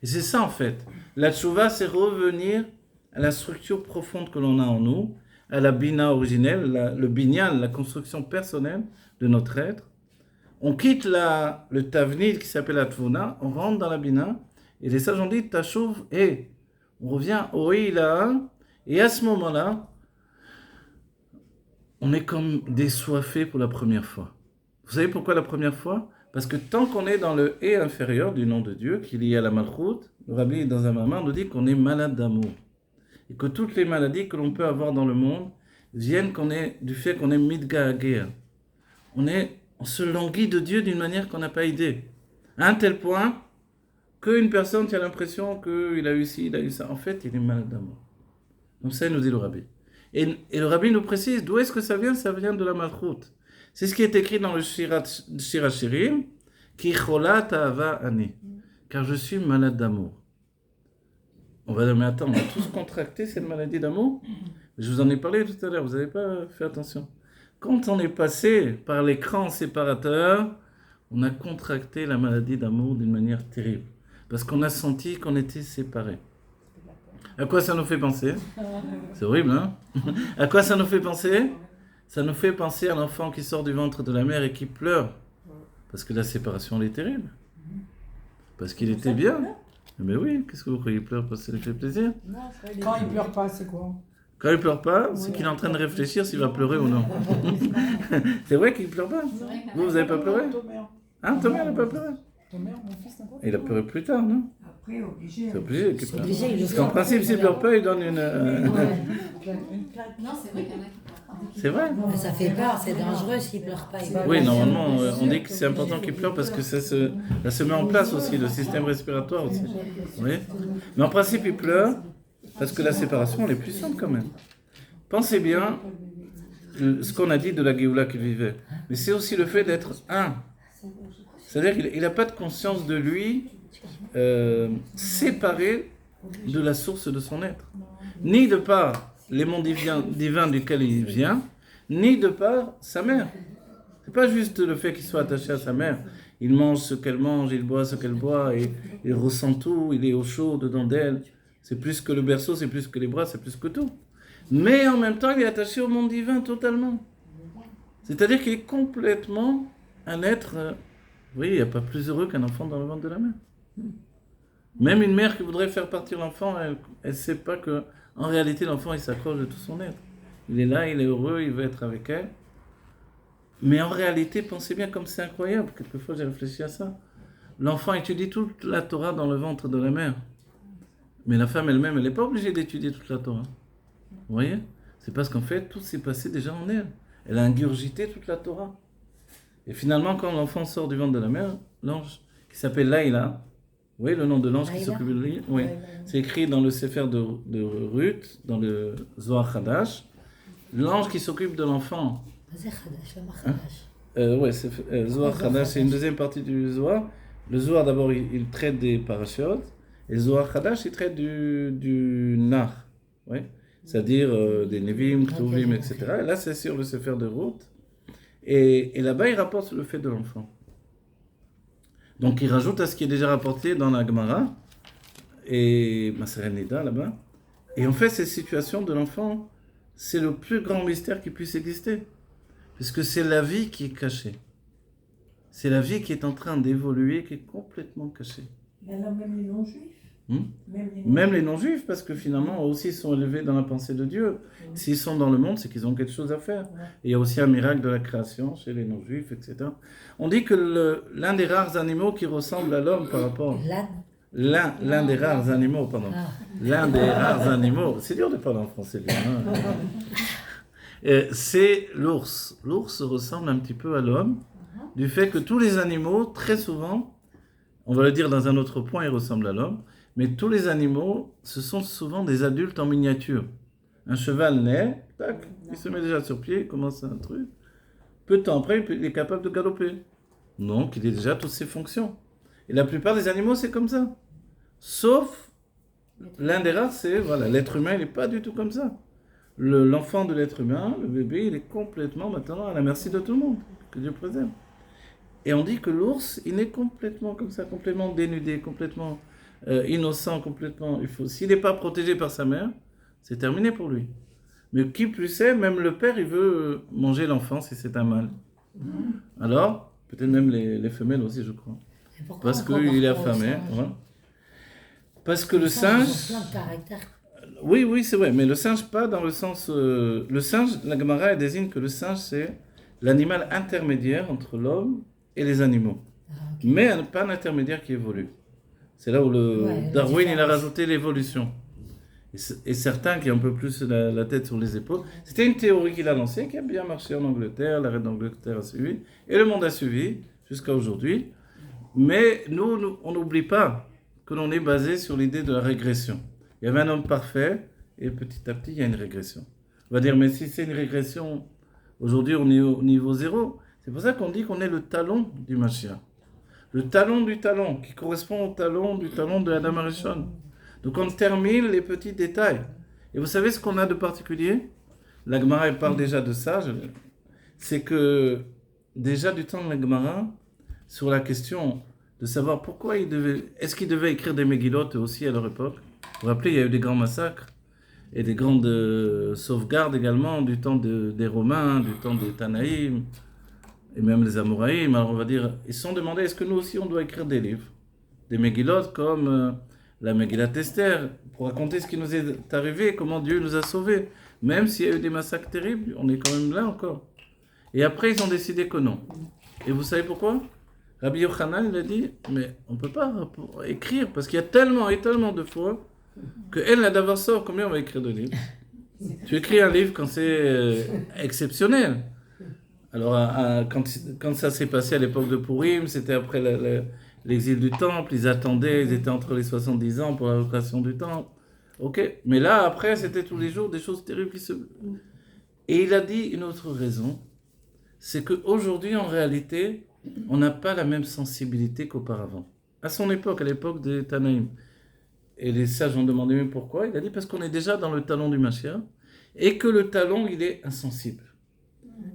A: Et c'est ça en fait. La tchouva, c'est revenir à la structure profonde que l'on a en nous, à la bina originelle, le binyan, la construction personnelle de notre être. On quitte le tavnid qui s'appelle la tvuna, on rentre dans la bina, et les sages ont dit, tachouv, et on revient au Ilaha, et à ce moment-là, on est comme désoiffé pour la première fois. Vous savez pourquoi la première fois? Parce que tant qu'on est dans le « et » inférieur du nom de Dieu, qui est lié à la malchoute, le Rabbi, dans un moment, nous dit qu'on est malade d'amour. Et que toutes les maladies que l'on peut avoir dans le monde viennent du fait qu'on est midga'agea. On se languit de Dieu d'une manière qu'on n'a pas idée. À un tel point qu'une personne qui a l'impression qu'il a eu ci, il a eu ça. En fait, il est malade d'amour. Donc ça, il nous dit le Rabbi. Et le Rabbi nous précise d'où est-ce que ça vient. Ça vient de la malchoute. C'est ce qui est écrit dans le Shir HaShirim, Ki cholat ahava ani, car je suis malade d'amour. On va dire, mais attends, on a tous contracté cette maladie d'amour. Je vous en ai parlé tout à l'heure, vous n'avez pas fait attention. Quand on est passé par l'écran séparateur, on a contracté la maladie d'amour d'une manière terrible. Parce qu'on a senti qu'on était séparés. À quoi ça nous fait penser? C'est horrible, hein? À quoi ça nous fait penser? Ça nous fait penser à l'enfant qui sort du ventre de la mère et qui pleure. Parce que la séparation, elle est terrible. Parce qu'il était bien. Mais oui, qu'est-ce que vous croyez? Il pleure parce que ça lui fait plaisir?
B: Quand il pleure pas, c'est quoi?
A: Quand il pleure pas, c'est qu'il est en train de réfléchir s'il va pleurer ou non. C'est vrai qu'il pleure pas? Vous n'avez pas pleuré? Hein, Thomas n'a pas pleuré?
B: Ton mère, mon fils, n'a pas
A: Il a pleuré plus tard, non?
C: Après, obligé.
A: C'est obligé qu'il pleure.
D: obligé, il le
A: Parce qu'en
D: fait.
A: principe, s'il pleure pas, il donne une...
E: Non, c'est vrai qu'il y en a qui pleurent pas.
A: C'est vrai?
D: Mais ça fait peur, c'est dangereux s'il pleure pas.
A: Oui, normalement, on dit que c'est important qu'il pleure parce que ça se met en place aussi, le système respiratoire aussi. Oui. Mais en principe, il pleure parce que la séparation, elle est puissante quand même. Pensez bien ce qu'on a dit de la Géoula qu'il vivait. Mais c'est aussi le fait d'être un. C'est-à-dire qu'il n'a pas de conscience de lui séparé de la source de son être. Ni de par les mondes divins duquel il vient, ni de par sa mère. C'est pas juste le fait qu'il soit attaché à sa mère. Il mange ce qu'elle mange, il boit ce qu'elle boit, et il ressent tout, il est au chaud dedans d'elle. C'est plus que le berceau, c'est plus que les bras, c'est plus que tout. Mais en même temps, il est attaché au monde divin totalement. C'est-à-dire qu'il est complètement un être... oui, il n'y a pas plus heureux qu'un enfant dans le ventre de la mère. Même une mère qui voudrait faire partir l'enfant, elle ne sait pas que en réalité, l'enfant, il s'accroche de tout son être. Il est là, il est heureux, il veut être avec elle. Mais en réalité, pensez bien comme c'est incroyable. Quelquefois, j'ai réfléchi à ça. L'enfant étudie toute la Torah dans le ventre de la mère. Mais la femme elle-même, elle n'est pas obligée d'étudier toute la Torah. Vous voyez? C'est parce qu'en fait, tout s'est passé déjà en elle. Elle a ingurgité toute la Torah. Et finalement, quand l'enfant sort du ventre de la mère, l'ange qui s'appelle Laïla, vous voyez le nom de l'ange qui s'occupe de lui? Oui. C'est écrit dans le Sefer de Ruth, dans le Zohar Hadash. L'ange qui s'occupe de l'enfant. Oui, Zohar Hadash, c'est une deuxième partie du Zohar. Le Zohar, d'abord, il traite des parachutes. Et le Zohar Hadash, il traite du Nar. Oui. C'est-à-dire des Nevim, Ktuvim, etc. Et là, c'est sur le Sefer de Ruth. Et là-bas, il rapporte le fait de l'enfant. Donc, il rajoute à ce qui est déjà rapporté dans la Gemara et Maseret Nida là-bas. Et en fait, cette situation de l'enfant, c'est le plus grand mystère qui puisse exister. Puisque c'est la vie qui est cachée. C'est la vie qui est en train d'évoluer, qui est complètement cachée.
C: Il y en a même les non-juifs.
A: Même les non-juifs, parce que finalement, eux aussi sont élevés dans la pensée de Dieu. S'ils sont dans le monde, c'est qu'ils ont quelque chose à faire. Et il y a aussi un miracle de la création chez les non-juifs, etc. On dit que l'un des rares animaux qui ressemble à l'homme par rapport... L'un des rares animaux, pardon. L'un des rares animaux... C'est dur de parler en français, bien, hein. C'est l'ours. L'ours ressemble un petit peu à l'homme, du fait que tous les animaux, très souvent, on va le dire dans un autre point, ils ressemblent à l'homme, mais tous les animaux, ce sont souvent des adultes en miniature. Un cheval naît, tac, il se met déjà sur pied, il commence un truc. Peu de temps après, il est capable de galoper. Donc, il a déjà toutes ses fonctions. Et la plupart des animaux, c'est comme ça. Sauf, l'un des rares, c'est, voilà, l'être humain, il n'est pas du tout comme ça. L'enfant de l'être humain, le bébé, il est complètement maintenant à la merci de tout le monde. Que Dieu préserve. Et on dit que l'ours, il est complètement comme ça, complètement dénudé, complètement innocent, complètement... S'il n'est pas protégé par sa mère, c'est terminé pour lui. Mais qui plus est, même le père, il veut manger l'enfant si c'est un mâle. Alors, peut-être même les femelles aussi, je crois. Parce qu'il est affamé. Voilà. Parce que le singe... Oui, c'est vrai, mais le singe pas dans le sens... le singe, la Gemara, elle désigne que le singe, c'est l'animal intermédiaire entre l'homme et les animaux. mais pas un intermédiaire qui évolue. C'est là où Darwin il a rajouté l'évolution. Et certains qui ont un peu plus la tête sur les épaules. C'était une théorie qu'il a lancée, qui a bien marché en Angleterre, la reine d'Angleterre a suivi, et le monde a suivi jusqu'à aujourd'hui. Mais nous, on n'oublie pas que l'on est basé sur l'idée de la régression. Il y avait un homme parfait, et petit à petit, il y a une régression. On va dire, mais si c'est une régression, aujourd'hui on est au niveau 0. C'est pour ça qu'on dit qu'on est le talon du Mashiach. Le talon du talon, qui correspond au talon du talon de Adam Arishon. Donc on termine les petits détails. Et vous savez ce qu'on a de particulier? La Gemara elle parle déjà de ça. C'est que déjà du temps de la Gemara, sur la question de savoir pourquoi est-ce qu'ils devaient écrire des Megillot aussi à leur époque. Vous vous rappelez, il y a eu des grands massacres et des grandes sauvegardes également du temps des Romains, du temps des Tanaïm et même les Amoraïm. Alors on va dire, ils se sont demandé est-ce que nous aussi on doit écrire des livres, des Megillot comme la Megillat Esther, pour raconter ce qui nous est arrivé, comment Dieu nous a sauvés. Même s'il y a eu des massacres terribles, on est quand même là encore. Et après, ils ont décidé que non. Et vous savez pourquoi? Rabbi Yochanan, il a dit, mais on ne peut pas écrire, parce qu'il y a tellement et tellement de fois que elle n'a d'avoir sort, combien on va écrire de livres? Tu écris un livre quand c'est exceptionnel. Alors, quand ça s'est passé à l'époque de Purim, c'était après l'exil du temple, ils attendaient, ils étaient entre les 70 ans pour la location du temple. Ok, mais là, après, c'était tous les jours des choses terribles qui se... Et il a dit une autre raison, c'est qu'aujourd'hui, en réalité, on n'a pas la même sensibilité qu'auparavant. À son époque, à l'époque des Tanaïm. Et les sages ont demandé même pourquoi. Il a dit parce qu'on est déjà dans le talon du Mashiach et que le talon, il est insensible.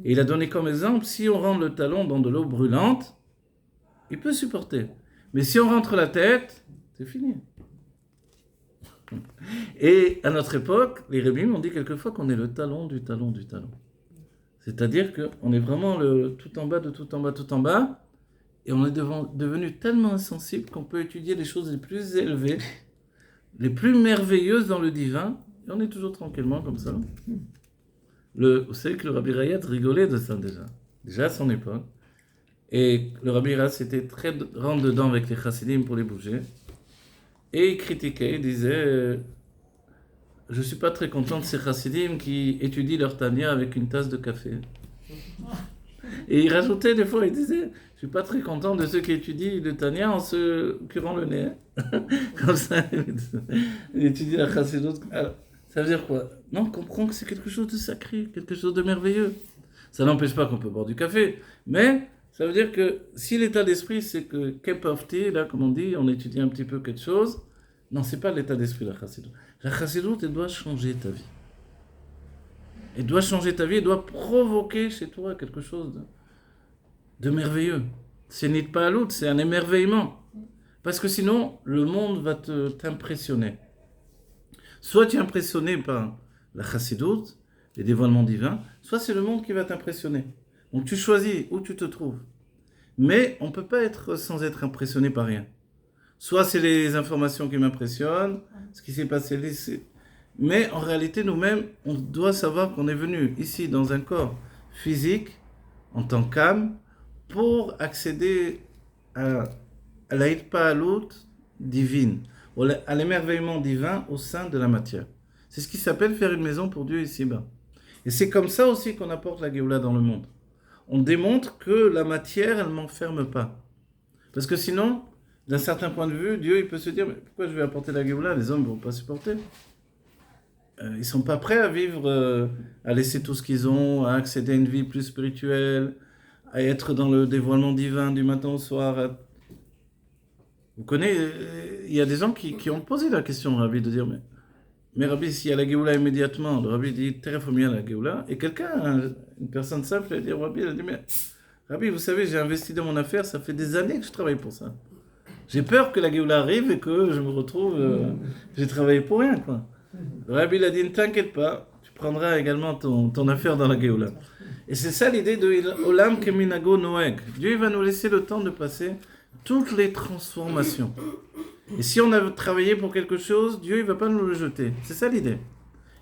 A: Et il a donné comme exemple, si on rentre le talon dans de l'eau brûlante, il peut supporter. Mais si on rentre la tête, c'est fini. Et à notre époque, les rabbins ont dit quelquefois qu'on est le talon du talon du talon. C'est-à-dire qu'on est vraiment tout en bas de tout en bas, tout en bas, et on est devenu tellement insensible qu'on peut étudier les choses les plus élevées, les plus merveilleuses dans le divin, et on est toujours tranquillement comme ça. Vous savez que le Rabbi Rayat rigolait de ça déjà à son époque. Et le Rabbi Rayat était très rentre dedans avec les chassidim pour les bouger. Et il critiquait, il disait je ne suis pas très content de ces chassidim qui étudient leur Tanya avec une tasse de café. Et il rajoutait des fois, il disait je ne suis pas très content de ceux qui étudient le Tanya en se curant le nez. Comme ça, il étudie la chassidut. Ça veut dire quoi? Non, on comprend que c'est quelque chose de sacré, quelque chose de merveilleux. Ça n'empêche pas qu'on peut boire du café, mais ça veut dire que si l'état d'esprit, c'est que cup of tea, là, comme on dit, on étudie un petit peu quelque chose, non, c'est pas l'état d'esprit de la chassidut. La chassidut, elle doit changer ta vie. Elle doit changer ta vie, elle doit provoquer chez toi quelque chose de merveilleux. C'est nid pas à l'autre, c'est un émerveillement. Parce que sinon, le monde va t'impressionner. Soit tu es impressionné par la chassidut, les dévoilements divins, soit c'est le monde qui va t'impressionner. Donc tu choisis où tu te trouves. Mais on ne peut pas être sans être impressionné par rien. Soit c'est les informations qui m'impressionnent, ce qui s'est passé ici. Mais en réalité, nous-mêmes, on doit savoir qu'on est venu ici dans un corps physique, en tant qu'âme, pour accéder à la hitpa'alut divine, à l'émerveillement divin au sein de la matière. C'est ce qui s'appelle faire une maison pour Dieu ici-bas. Et c'est comme ça aussi qu'on apporte la Géoula dans le monde. On démontre que la matière, elle ne m'enferme pas. Parce que sinon, d'un certain point de vue, Dieu il peut se dire, mais pourquoi je vais apporter la Géoula? Les hommes ne vont pas supporter. Ils ne sont pas prêts à vivre, à laisser tout ce qu'ils ont, à accéder à une vie plus spirituelle, à être dans le dévoilement divin du matin au soir. Vous connaissez, il y a des gens qui ont posé la question au Rabbi de dire, mais Rabbi, s'il y a la Géoula immédiatement, le Rabbi dit, Terefomia la Géoula, et quelqu'un, une personne simple, elle dit au Rabbi, elle a dit, mais Rabbi, vous savez, j'ai investi dans mon affaire, ça fait des années que je travaille pour ça. J'ai peur que la Géoula arrive et que je me retrouve, j'ai travaillé pour rien, quoi. Le Rabbi il a dit, ne t'inquiète pas, tu prendras également ton affaire dans la Géoula. Et c'est ça l'idée de Olam Keminago Noeg. Dieu va nous laisser le temps de passer toutes les transformations. Et si on a travaillé pour quelque chose, Dieu ne va pas nous le jeter. C'est ça l'idée.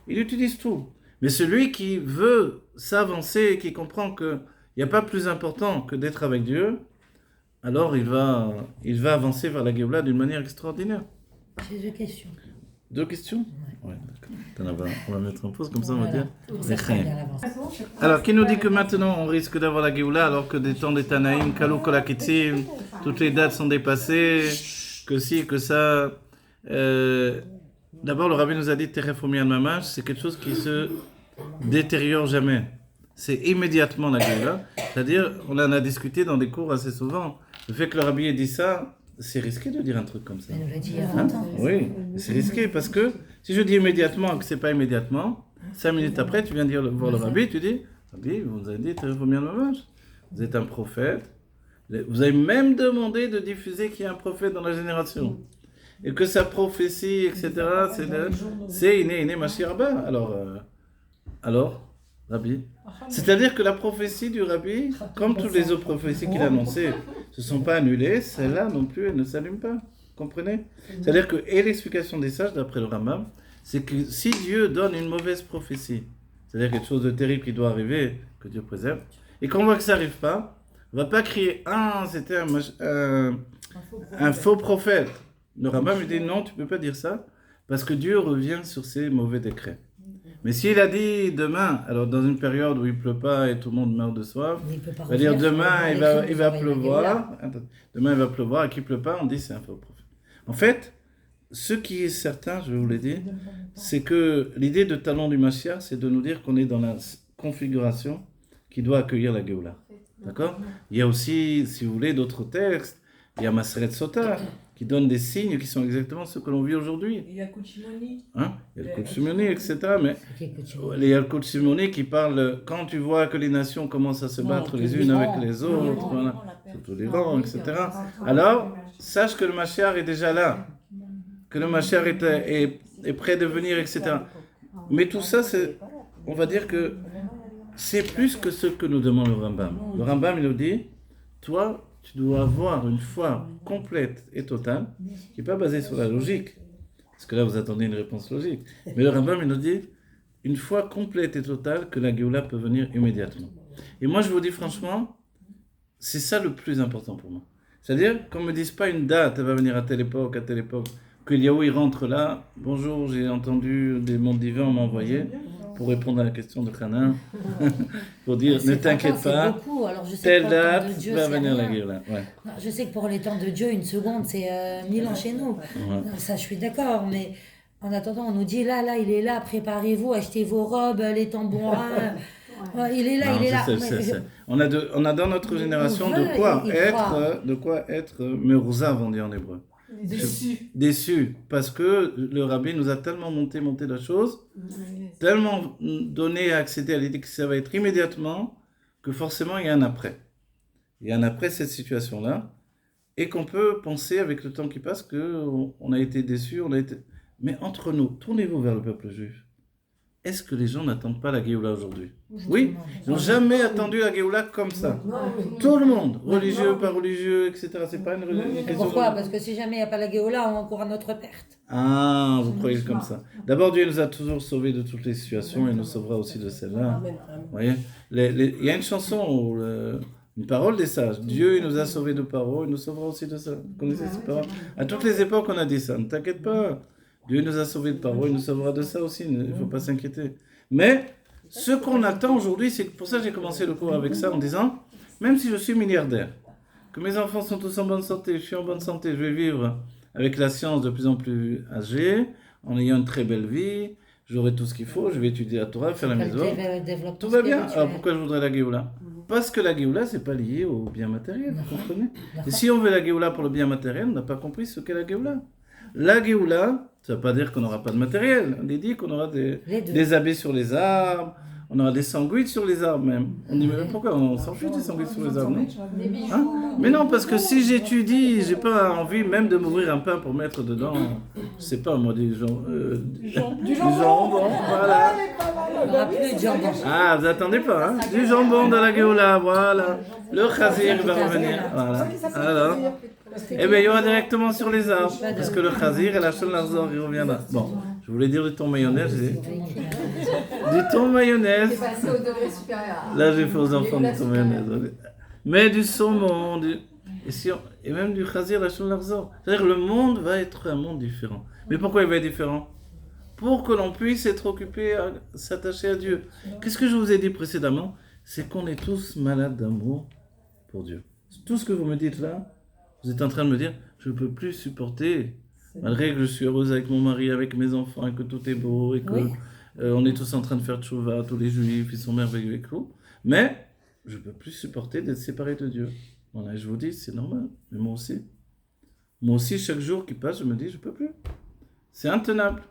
A: Il utilise tout. Mais celui qui veut s'avancer et qui comprend qu'il n'y a pas plus important que d'être avec Dieu, alors il va avancer vers la Géoula d'une manière extraordinaire.
D: J'ai 2 questions.
A: 2 questions? Ouais, d'accord. On va mettre en pause, comme ça on va
D: Voilà.
A: dire.
D: Ça sera bien à l'avance.
A: Alors, qui nous dit que maintenant on risque d'avoir la Géoula alors que des temps des Tanaïm, Kalou Kolakitzim, toutes les dates sont dépassées, que si, que ça. D'abord, le rabbi nous a dit Teref Omian Mamash, c'est quelque chose qui se détériore jamais. C'est immédiatement la Géoula. C'est-à-dire, on en a discuté dans des cours assez souvent. Le fait que le rabbi ait dit ça, c'est risqué de dire un truc comme ça.
D: Elle nous l'a dit il y a
A: Hein?
D: 20 ans.
A: Oui, c'est risqué parce que si je dis immédiatement que c'est pas immédiatement, 5 minutes après, tu viens dire voir le rabbi, tu dis Rabbi, vous nous avez dit Teref Omian Mamash. Vous êtes un prophète. Vous avez même demandé de diffuser qu'il y a un prophète dans la génération. Et que sa prophétie, etc., c'est Iné Mashiach Rabba. Alors, Rabbi. C'est-à-dire que la prophétie du Rabbi, comme toutes les autres prophéties qu'il a annoncées, ne se sont pas annulées, celle-là non plus, elle ne s'allume pas. Comprenez? C'est-à-dire que, et l'explication des sages, d'après le Rambam, c'est que si Dieu donne une mauvaise prophétie, c'est-à-dire quelque chose de terrible qui doit arriver, que Dieu préserve, et qu'on voit que ça n'arrive pas, on ne va pas crier « Ah, c'était un faux prophète ». Le Rambam lui dit « Non, tu ne peux pas dire ça, parce que Dieu revient sur ses mauvais décrets. » Mais s'il a dit demain, alors dans une période où il ne pleut pas et tout le monde meurt de soif, il va dire demain il va pleuvoir, demain il va pleuvoir et qu'il ne pleut pas, on dit c'est un faux prophète. En fait, ce qui est certain, je vous l'ai dit, c'est que l'idée de talon du Mashiach, c'est de nous dire qu'on est dans la configuration qui doit accueillir la Géoula. D'accord? Il y a aussi, si vous voulez, d'autres textes. Il y a Maseret Sota qui donne des signes qui sont exactement ceux que l'on vit aujourd'hui.
B: Il y a Kouchimoni.
A: Hein? Il y a le Kouchimoni, etc. Mais il y a le Kouchimoni qui parle quand tu vois que les nations commencent à se battre les unes avec les autres, voilà, surtout l'Iran, etc. Alors, sache que le Mashiach est déjà là, que le Mashiach est prêt de venir, etc. Mais tout ça, on va dire que c'est plus que ce que nous demande le Rambam. Le Rambam, il nous dit, toi, tu dois avoir une foi complète et totale, qui n'est pas basée sur la logique, parce que là, vous attendez une réponse logique. Mais le Rambam, il nous dit, une foi complète et totale que la Géoula peut venir immédiatement. Et moi, je vous dis franchement, c'est ça le plus important pour moi. C'est-à-dire qu'on ne me dise pas une date, elle va venir à telle époque, que Eliaou, il rentre là, bonjour, j'ai entendu des mondes divins, on m'a envoyé, pour répondre à la question de Hanan, pour dire ne t'inquiète pas, telle date va venir la Géoula. Ouais.
D: Je sais que pour les temps de Dieu, une seconde, c'est 1000 ans chez nous. Ouais. Ça, je suis d'accord, mais en attendant, on nous dit là, il est là, préparez-vous, achetez vos robes, les tambourins. Il est là,
A: non,
D: il est là.
A: On a dans notre génération de quoi être merouza, on dit en hébreu. Déçu, parce que le rabbi nous a tellement monté la chose, tellement donné à accéder à l'idée que ça va être immédiatement, que forcément il y a un après. Il y a un après cette situation-là, et qu'on peut penser avec le temps qui passe qu'on a été déçus, mais entre nous, tournez-vous vers le peuple juif. Est-ce que les gens n'attendent pas la Géoula aujourd'hui? Oui, ils n'ont jamais attendu la Géoula comme ça. Tout le monde, religieux, pas religieux, etc. C'est pas une question.
D: Pourquoi? Parce que si jamais il n'y a pas la Géoula, on court à notre perte.
A: Ah, vous croyez comme ça. D'abord, Dieu nous a toujours sauvés de toutes les situations et nous sauvera aussi de celle-là. Vous voyez, il y a une chanson, une parole des sages. Dieu il nous a sauvés de Paro, il nous sauvera aussi de ça. Vous connaissez ces paroles? À toutes les époques, on a dit ça. Ne t'inquiète pas. Dieu nous a sauvés de Paro, il nous sauvera de ça aussi, il ne faut pas s'inquiéter. Mais ce qu'on attend aujourd'hui, c'est que pour ça j'ai commencé le cours avec ça en disant, même si je suis milliardaire, que mes enfants sont tous en bonne santé, je suis en bonne santé, je vais vivre avec la science de plus en plus âgée, en ayant une très belle vie, j'aurai tout ce qu'il faut, je vais étudier la Torah, faire la maison, tout va bien. Alors pourquoi je voudrais la Géoula? Parce que la Géoula, c'est pas lié au bien matériel, vous comprenez? Et si on veut la Géoula pour le bien matériel, on n'a pas compris ce qu'est la Géoula. La Géoula, ça ne veut pas dire qu'on n'aura pas de matériel. On dit qu'on aura des habits sur les arbres, on aura des sandwichs sur les arbres même. On dit mais pourquoi on s'en fiche des sandwichs sur les arbres, non? Hein? Mais non, parce que si j'étudie, j'ai pas envie même de m'ouvrir un pain pour mettre dedans, je sais pas moi, du jambon, voilà. Ah, vous attendez pas, hein? Du jambon dans la Géoula, voilà. Le chazir va revenir, voilà. Alors, eh bien, il y aura directement sur les arbres, parce que le chazir et la chalazor, il reviendra. Bon, je voulais dire du thon mayonnaise, du thon mayonnaise. Là, j'ai fait aux enfants du thon mayonnaise. Mais du saumon, Et même du Chazir Lachon Larzor. C'est-à-dire que le monde va être un monde différent. Mais pourquoi il va être différent? Pour que l'on puisse être occupé à s'attacher à Dieu. Qu'est-ce que je vous ai dit précédemment? C'est qu'on est tous malades d'amour pour Dieu. Tout ce que vous me dites là, vous êtes en train de me dire, je ne peux plus supporter, malgré que je suis heureuse avec mon mari, avec mes enfants, et que tout est beau, et que on est tous en train de faire tchouva, tous les juifs, ils sont merveilleux et tout. Mais je ne peux plus supporter d'être séparé de Dieu. Voilà, et je vous dis, c'est normal, mais moi aussi. Moi aussi, chaque jour qui passe, je me dis, je ne peux plus. C'est intenable.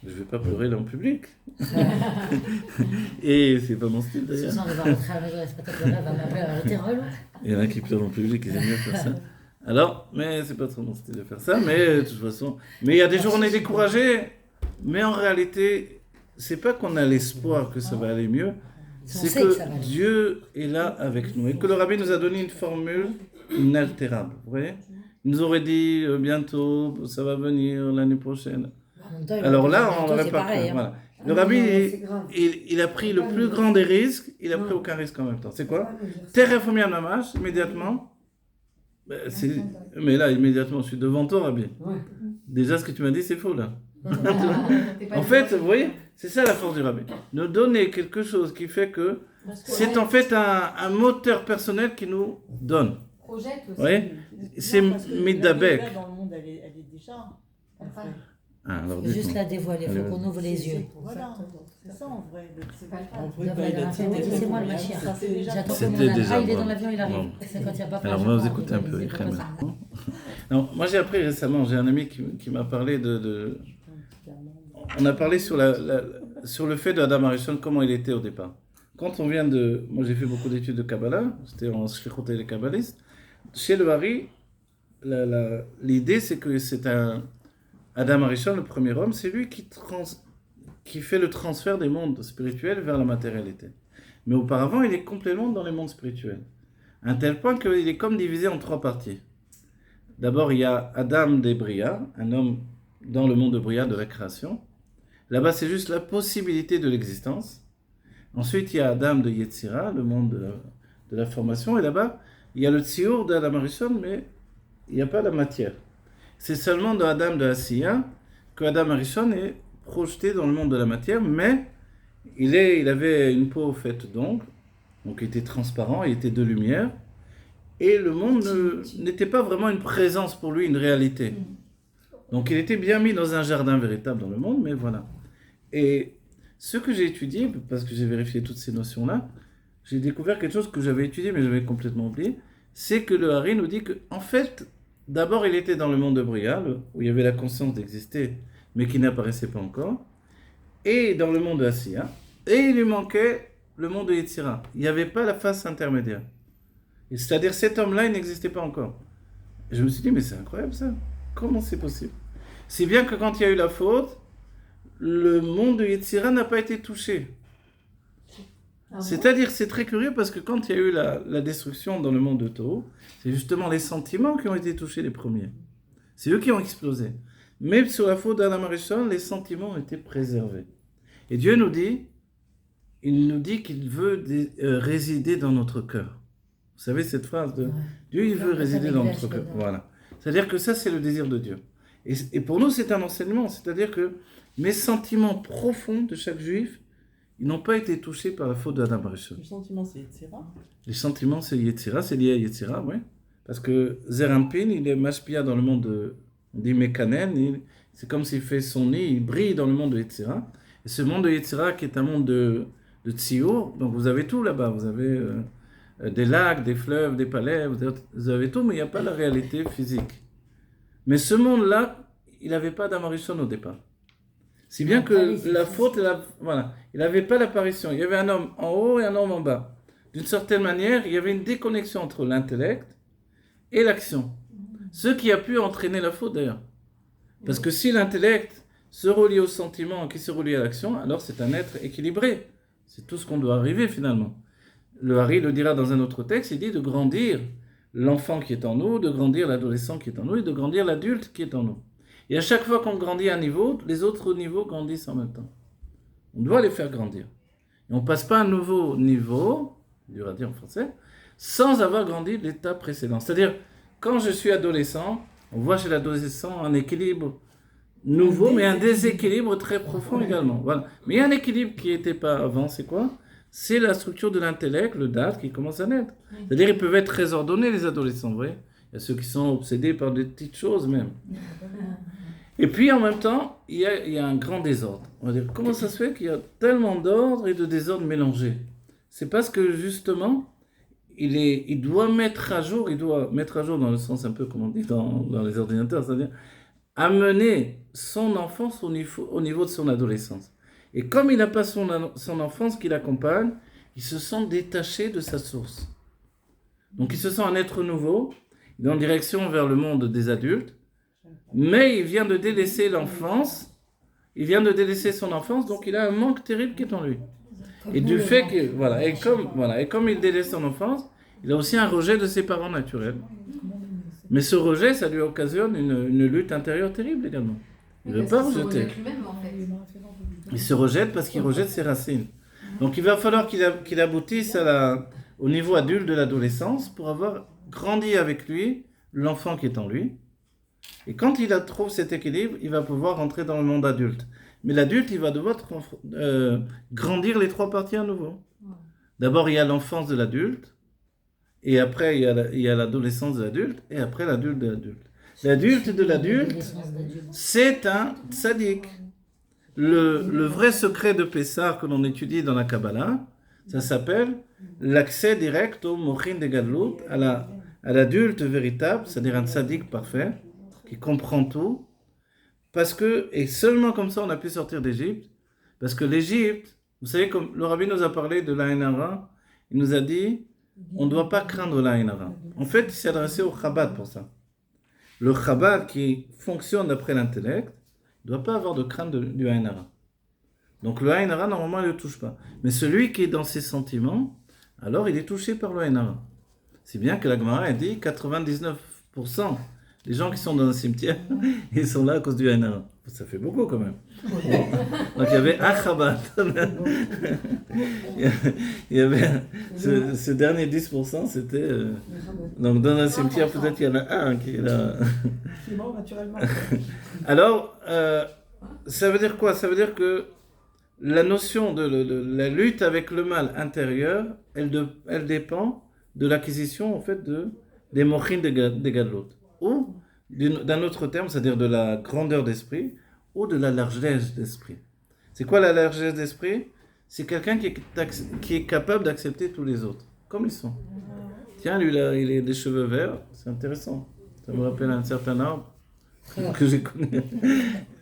A: Je ne vais pas pleurer là en public. Et c'est pas mon style d'ailleurs.
D: Ce soir, on va rentrer à la maison, elle se peut-être pleurer, elle va m'appeler, t'es relou.
A: Il y en a qui pleurent en public, ils aiment bien faire ça. Alors, mais c'est pas trop mon style de faire ça, mais de toute façon. Mais il y a des jours où on est découragé, mais en réalité, c'est pas qu'on a l'espoir que ça va aller mieux, c'est que Dieu est là avec nous. Et que le rabbi nous a donné une formule inaltérable. Vous voyez? Il nous aurait dit bientôt, ça va venir l'année prochaine. Alors là, on n'aurait pas cru. Voilà. Le rabbi, il a pris le plus grand des risques, il a pris aucun risque en même temps. C'est quoi? Terefomia Mamash, immédiatement. Mais là, immédiatement, je suis devant toi, rabbi. Déjà, ce que tu m'as dit, c'est faux, là. En fait, vous voyez, c'est ça la force du rabbi. Nous donner quelque chose qui fait que c'est en fait un moteur personnel qui nous donne.
C: Projette aussi.
A: Vous voyez? C'est Midabek.
B: Dans le monde, elle est déjà.
A: Alors,
D: juste la dévoiler, il faut qu'on ouvre les yeux.
B: Voilà, c'est ça en vrai. C'est pas
D: c'est moi le Mashiach. J'attends que mon
A: déjà.
D: il est dans l'avion, il arrive. C'est quand il n'y a pas
A: alors, on va vous écouter un peu. Non, moi, j'ai appris récemment, j'ai un ami qui m'a parlé de... On a parlé sur le fait d'Adam Arishon, comment il était au départ. Quand on vient de... Moi, j'ai fait beaucoup d'études de Kabbalah, c'était en Shlichut et les Kabbalistes. Chez le Hari, l'idée, c'est que c'est un... Adam Arishon, le premier homme, c'est lui qui fait le transfert des mondes spirituels vers la matérialité. Mais auparavant, il est complètement dans les mondes spirituels. À un tel point qu'il est comme divisé en 3 parties. D'abord, il y a Adam des Bria, un homme dans le monde de Bria, de la création. Là-bas, c'est juste la possibilité de l'existence. Ensuite, il y a Adam de Yetzira, le monde de la formation. Et là-bas, il y a le Tziur d'Adam Arishon, mais il n'y a pas la matière. C'est seulement de Adam de Asiya que Adam Arishon est projeté dans le monde de la matière, mais il avait une peau faite d'ongles, donc il était transparent, il était de lumière, et le monde n'était pas vraiment une présence pour lui, une réalité. Donc il était bien mis dans un jardin véritable dans le monde, mais voilà. Et ce que j'ai étudié, parce que j'ai vérifié toutes ces notions-là, j'ai découvert quelque chose que j'avais étudié, mais j'avais complètement oublié, c'est que le Hari nous dit que, en fait, d'abord, il était dans le monde de Bria, où il y avait la conscience d'exister, mais qui n'apparaissait pas encore, et dans le monde de Asiya, et il lui manquait le monde de Yetzira. Il n'y avait pas la face intermédiaire. C'est-à-dire, cet homme-là, il n'existait pas encore. Et je me suis dit, mais c'est incroyable ça. Comment c'est possible? Si bien que quand il y a eu la faute, le monde de Yetzira n'a pas été touché. C'est-à-dire, c'est très curieux parce que quand il y a eu la destruction dans le monde de Toho, c'est justement les sentiments qui ont été touchés les premiers. C'est eux qui ont explosé. Mais sur la faute d'Adam Arishon, les sentiments ont été préservés. Et Dieu nous dit, il nous dit qu'il veut résider dans notre cœur. Vous savez cette phrase de Dieu, il veut résider dans notre cœur. Voilà. C'est-à-dire que ça, c'est le désir de Dieu. Et pour nous, c'est un enseignement. C'est-à-dire que mes sentiments profonds de chaque juif, ils n'ont pas été touchés par la faute d'Adam Arishon.
B: Les sentiments, c'est Yetzira.
A: Les sentiments, c'est Yetzira, c'est lié à Yetzira, oui. Parce que Zerampin, il est mashpia dans le monde on dit Mekanen, c'est comme s'il fait son nid, il brille dans le monde de Yetzira. Et ce monde de Yetzira, qui est un monde de Tziur, donc vous avez tout là-bas, vous avez des lacs, des fleuves, des palais, vous avez tout, mais il n'y a pas la réalité physique. Mais ce monde-là, il n'avait pas d'Adam Arishon au départ. Si bien que la faute, voilà, il n'avait pas l'apparition. Il y avait un homme en haut et un homme en bas. D'une certaine manière, il y avait une déconnexion entre l'intellect et l'action. Ce qui a pu entraîner la faute d'ailleurs. Parce que si l'intellect se relie au sentiment qui se relie à l'action, alors c'est un être équilibré. C'est tout ce qu'on doit arriver finalement. Le Hari le dira dans un autre texte, il dit de grandir l'enfant qui est en nous, de grandir l'adolescent qui est en nous et de grandir l'adulte qui est en nous. Et à chaque fois qu'on grandit un niveau, les autres niveaux grandissent en même temps. On doit les faire grandir. Et on ne passe pas à un nouveau niveau, dur à dire en français, sans avoir grandi de l'état précédent. C'est-à-dire, quand je suis adolescent, on voit chez l'adolescent un équilibre nouveau, mais un déséquilibre très profond également. Voilà. Mais il y a un équilibre qui n'était pas avant, c'est quoi? C'est la structure de l'intellect, le date, qui commence à naître. C'est-à-dire, ils peuvent être très ordonnés, les adolescents, vous voyez. Il y a ceux qui sont obsédés par des petites choses même. Et puis, en même temps, il y a un grand désordre. On va dire, comment ça se fait qu'il y a tellement d'ordre et de désordre mélangés? C'est parce que, justement, il doit mettre à jour dans le sens un peu comme on dit dans les ordinateurs, c'est-à-dire amener son enfance au niveau de son adolescence. Et comme il n'a pas son enfance qui l'accompagne, il se sent détaché de sa source. Donc il se sent un être nouveau, il est en direction vers le monde des adultes, mais il vient de délaisser l'enfance, il vient de délaisser son enfance, donc il a un manque terrible qui est en lui. Et du fait que, et comme il délaisse son enfance, il a aussi un rejet de ses parents naturels. Mais ce rejet, ça lui occasionne une lutte intérieure terrible également. Il ne veut pas rejeter. Il se rejette parce qu'il rejette ses racines. Donc il va falloir qu'il aboutisse au niveau adulte de l'adolescence pour avoir grandi avec lui l'enfant qui est en lui. Et quand il trouve cet équilibre, il va pouvoir rentrer dans le monde adulte. Mais l'adulte, il va devoir grandir les trois parties à nouveau. D'abord, il y a l'enfance de l'adulte, et après, il y a l'adolescence de l'adulte, et après, l'adulte de l'adulte. L'adulte de l'adulte, c'est un tzaddik. Le vrai secret de Pessah que l'on étudie dans la Kabbalah, ça s'appelle l'accès direct au Mochin de Gadlut, à l'adulte véritable, c'est-à-dire un tzaddik parfait, qui comprend tout. Parce que, et seulement comme ça, on a pu sortir d'Égypte. Parce que l'Égypte, vous savez, comme le rabbi nous a parlé de l'Aïn Hara, il nous a dit, on ne doit pas craindre l'Aïn Hara. En fait, il s'est adressé au Chabad pour ça. Le Chabad qui fonctionne d'après l'intellect, ne doit pas avoir de crainte du Aïn Hara. Donc le Aïn Hara, normalement, il ne le touche pas. Mais celui qui est dans ses sentiments, alors il est touché par le Aïn Hara. C'est bien que la Gemara a dit 99% des gens qui sont dans un cimetière, ils sont là à cause du Aïn Hara. Ça fait beaucoup quand même. Donc il y avait un Chabad. Il y avait ce dernier 10%, c'était... donc dans un cimetière, peut-être il y en a un qui est là.
B: C'est mort naturellement.
A: Alors, ça veut dire quoi? Ça veut dire que la notion de la lutte avec le mal intérieur, elle dépend de l'acquisition en fait des mochines des gadlut. Ou d'un autre terme, c'est-à-dire de la grandeur d'esprit ou de la largesse d'esprit. C'est quoi la largesse d'esprit? C'est quelqu'un qui est capable d'accepter tous les autres, comme ils sont. Tiens, lui là, il a des cheveux verts, c'est intéressant. Ça me rappelle un certain arbre que j'ai connu.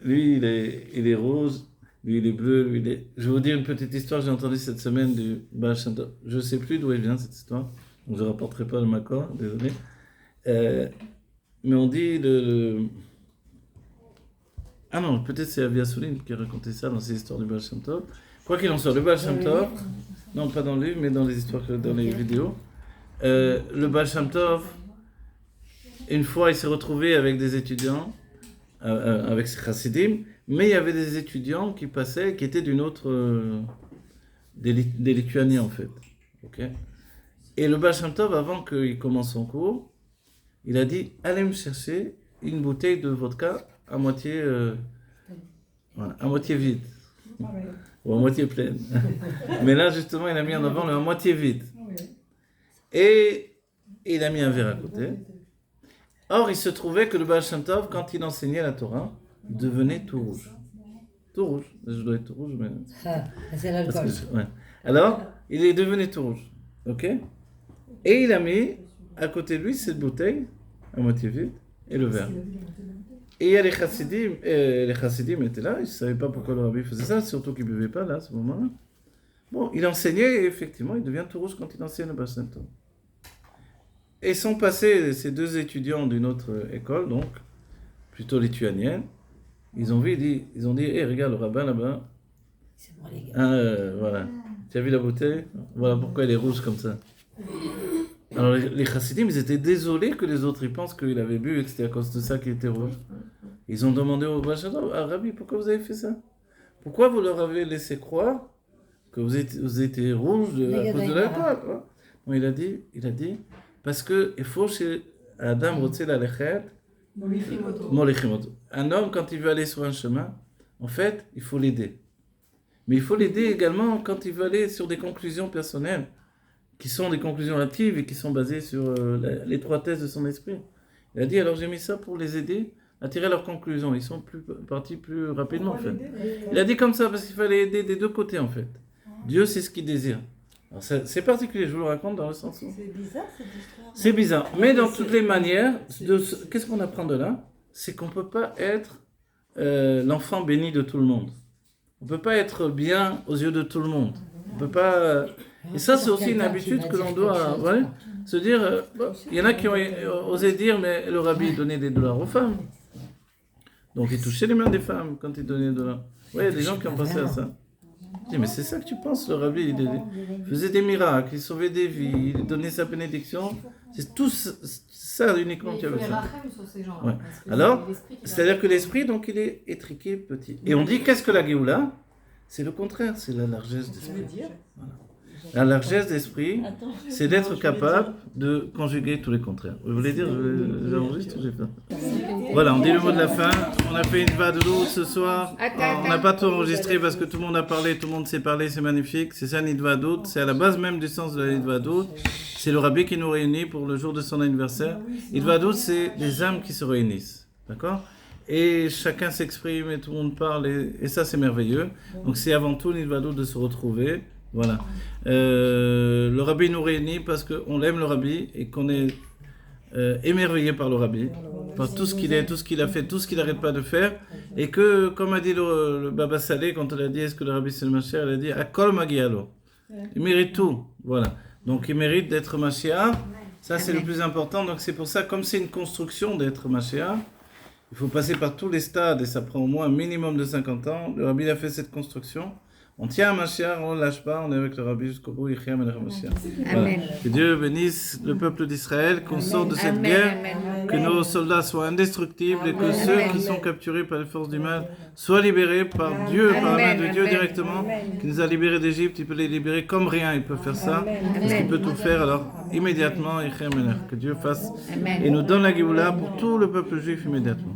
A: Lui, il est rose, lui, il est bleu, lui, il est... Je vais vous dire une petite histoire que j'ai entendue cette semaine du Baal Shem Tov. Je ne sais plus d'où elle vient, cette histoire. Donc je ne rapporterai pas le Makor, désolé. Mais on dit Ah non, peut-être c'est Avia Souline qui a raconté ça dans ses histoires du Baal Shem Tov. Quoi qu'il en soit, le Baal Shem Tov, non pas dans le livre, mais dans les histoires, dans les vidéos, le Baal Shem Tov, une fois il s'est retrouvé avec des étudiants, avec ses chassidim, mais il y avait des étudiants qui passaient, qui étaient d'une autre, des Lituaniens en fait. Okay. Et le Baal Shem Tov, avant qu'il commence son cours, il a dit, allez me chercher une bouteille de vodka à moitié vide, ou à moitié pleine. Mais là, justement, il a mis en avant le à moitié vide. Et il a mis un verre à côté. Or, il se trouvait que le Baal Shem Tov, quand il enseignait la Torah, devenait tout rouge. Tout rouge. Je dois être tout rouge, mais...
D: c'est l'alcool.
A: Alors, il est devenu tout rouge. Ok? Et il a mis à côté de lui cette bouteille, à moitié vide, et le verre. Et il y a les chassidim étaient là, ils ne savaient pas pourquoi le rabbi faisait ça, surtout qu'ils ne buvaient pas là, à ce moment-là. Bon, il enseignait, et effectivement, il devient tout rouge quand il enseigne le Baal Shem Tov. Et sont passés ces deux étudiants d'une autre école, donc, plutôt lituanienne, ils ont dit, hey, regarde le rabbin là-bas.
D: C'est bon, les gars.
A: Voilà. Tu as vu la bouteille? Voilà pourquoi elle est rouge comme ça. Alors les chassidim, ils étaient désolés que les autres ils pensent qu'il avait bu et que c'était à cause de ça qu'il était rouge. Ils ont demandé au Baal Shem Tov, Rabbi, pourquoi vous avez fait ça? Pourquoi vous leur avez laissé croire que vous étiez rouge à cause de l'alcool? Bon, il a dit, parce que il faut chez Adam Rotzel Alechet, Molichimoto. Un homme, quand il veut aller sur un chemin, en fait, il faut l'aider. Mais il faut l'aider également quand il veut aller sur des conclusions personnelles, qui sont des conclusions hâtives et qui sont basées sur l'étroitesse de son esprit. Il a dit, alors j'ai mis ça pour les aider à tirer leurs conclusions. Ils sont partis plus rapidement, en fait. Il a dit comme ça, parce qu'il fallait aider des deux côtés, en fait. Dieu, c'est ce qu'il désire. Alors, c'est particulier, je vous le raconte dans le sens où...
C: C'est bizarre cette histoire.
A: C'est bizarre. Mais dans toutes les manières, qu'est-ce qu'on apprend de là? C'est qu'on ne peut pas être l'enfant béni de tout le monde. On ne peut pas être bien aux yeux de tout le monde. On peut pas... Et ça, c'est aussi une habitude que l'on doit se dire... Il y en a qui ont osé dire, mais le rabbi donnait des dollars aux femmes. Donc il touchait les mains des femmes quand il donnait des dollars. Oui, il y a des gens qui ont pensé à ça. Je dis, mais c'est ça que tu penses, le rabbi, il faisait des miracles, il sauvait des vies, il donnait sa bénédiction. C'est tout ça uniquement qui avait ça. Ouais. Alors, c'est-à-dire que l'esprit, donc, il est étriqué petit. Et on dit, qu'est-ce que la Géoula? C'est le contraire, c'est la largesse d'esprit. Voilà. La largesse d'esprit, c'est d'être capable de conjuguer tous les contraires. Vous voulez dire, j'enregistre ou j'ai pas? Voilà, on dit le mot de la fin. On a fait une Nidvadout ce soir. On n'a pas tout enregistré parce que tout le monde a parlé, tout le monde sait parler, c'est magnifique. C'est ça, Nidvadout. C'est à la base même du sens de la Nidvadout. C'est le rabbi qui nous réunit pour le jour de son anniversaire. Nidvadout, c'est des âmes qui se réunissent. D'accord? Et chacun s'exprime et tout le monde parle. Et ça, c'est merveilleux. Donc, c'est avant tout Nidvadout de se retrouver. Voilà. Le rabbi nous réunit parce qu'on aime le rabbi et qu'on est émerveillé par le rabbi, par tout ce qu'il est, tout ce qu'il a fait, tout ce qu'il n'arrête pas de faire. Et que, comme a dit le Baba Saleh, quand elle a dit est-ce que le rabbi c'est le Mashiach, elle a dit Akol Magialo. Il mérite tout. Voilà. Donc il mérite d'être Mashiach. Ça c'est le plus important. Donc c'est pour ça, comme c'est une construction d'être Mashiach, il faut passer par tous les stades et ça prend au moins un minimum de 50 ans. Le rabbi a fait cette construction. On tient à Mashiach, on ne lâche pas, on est avec le rabbi jusqu'au bout. Voilà. Que Dieu bénisse le peuple d'Israël, qu'on sorte de cette guerre, que nos soldats soient indestructibles et que ceux qui sont capturés par les forces du mal soient libérés par Dieu, par la main de Dieu directement, qui nous a libérés d'Égypte. Il peut les libérer comme rien, il peut faire ça, parce qu'il peut tout faire. Alors immédiatement, que Dieu fasse et nous donne la Géoula pour tout le peuple juif immédiatement.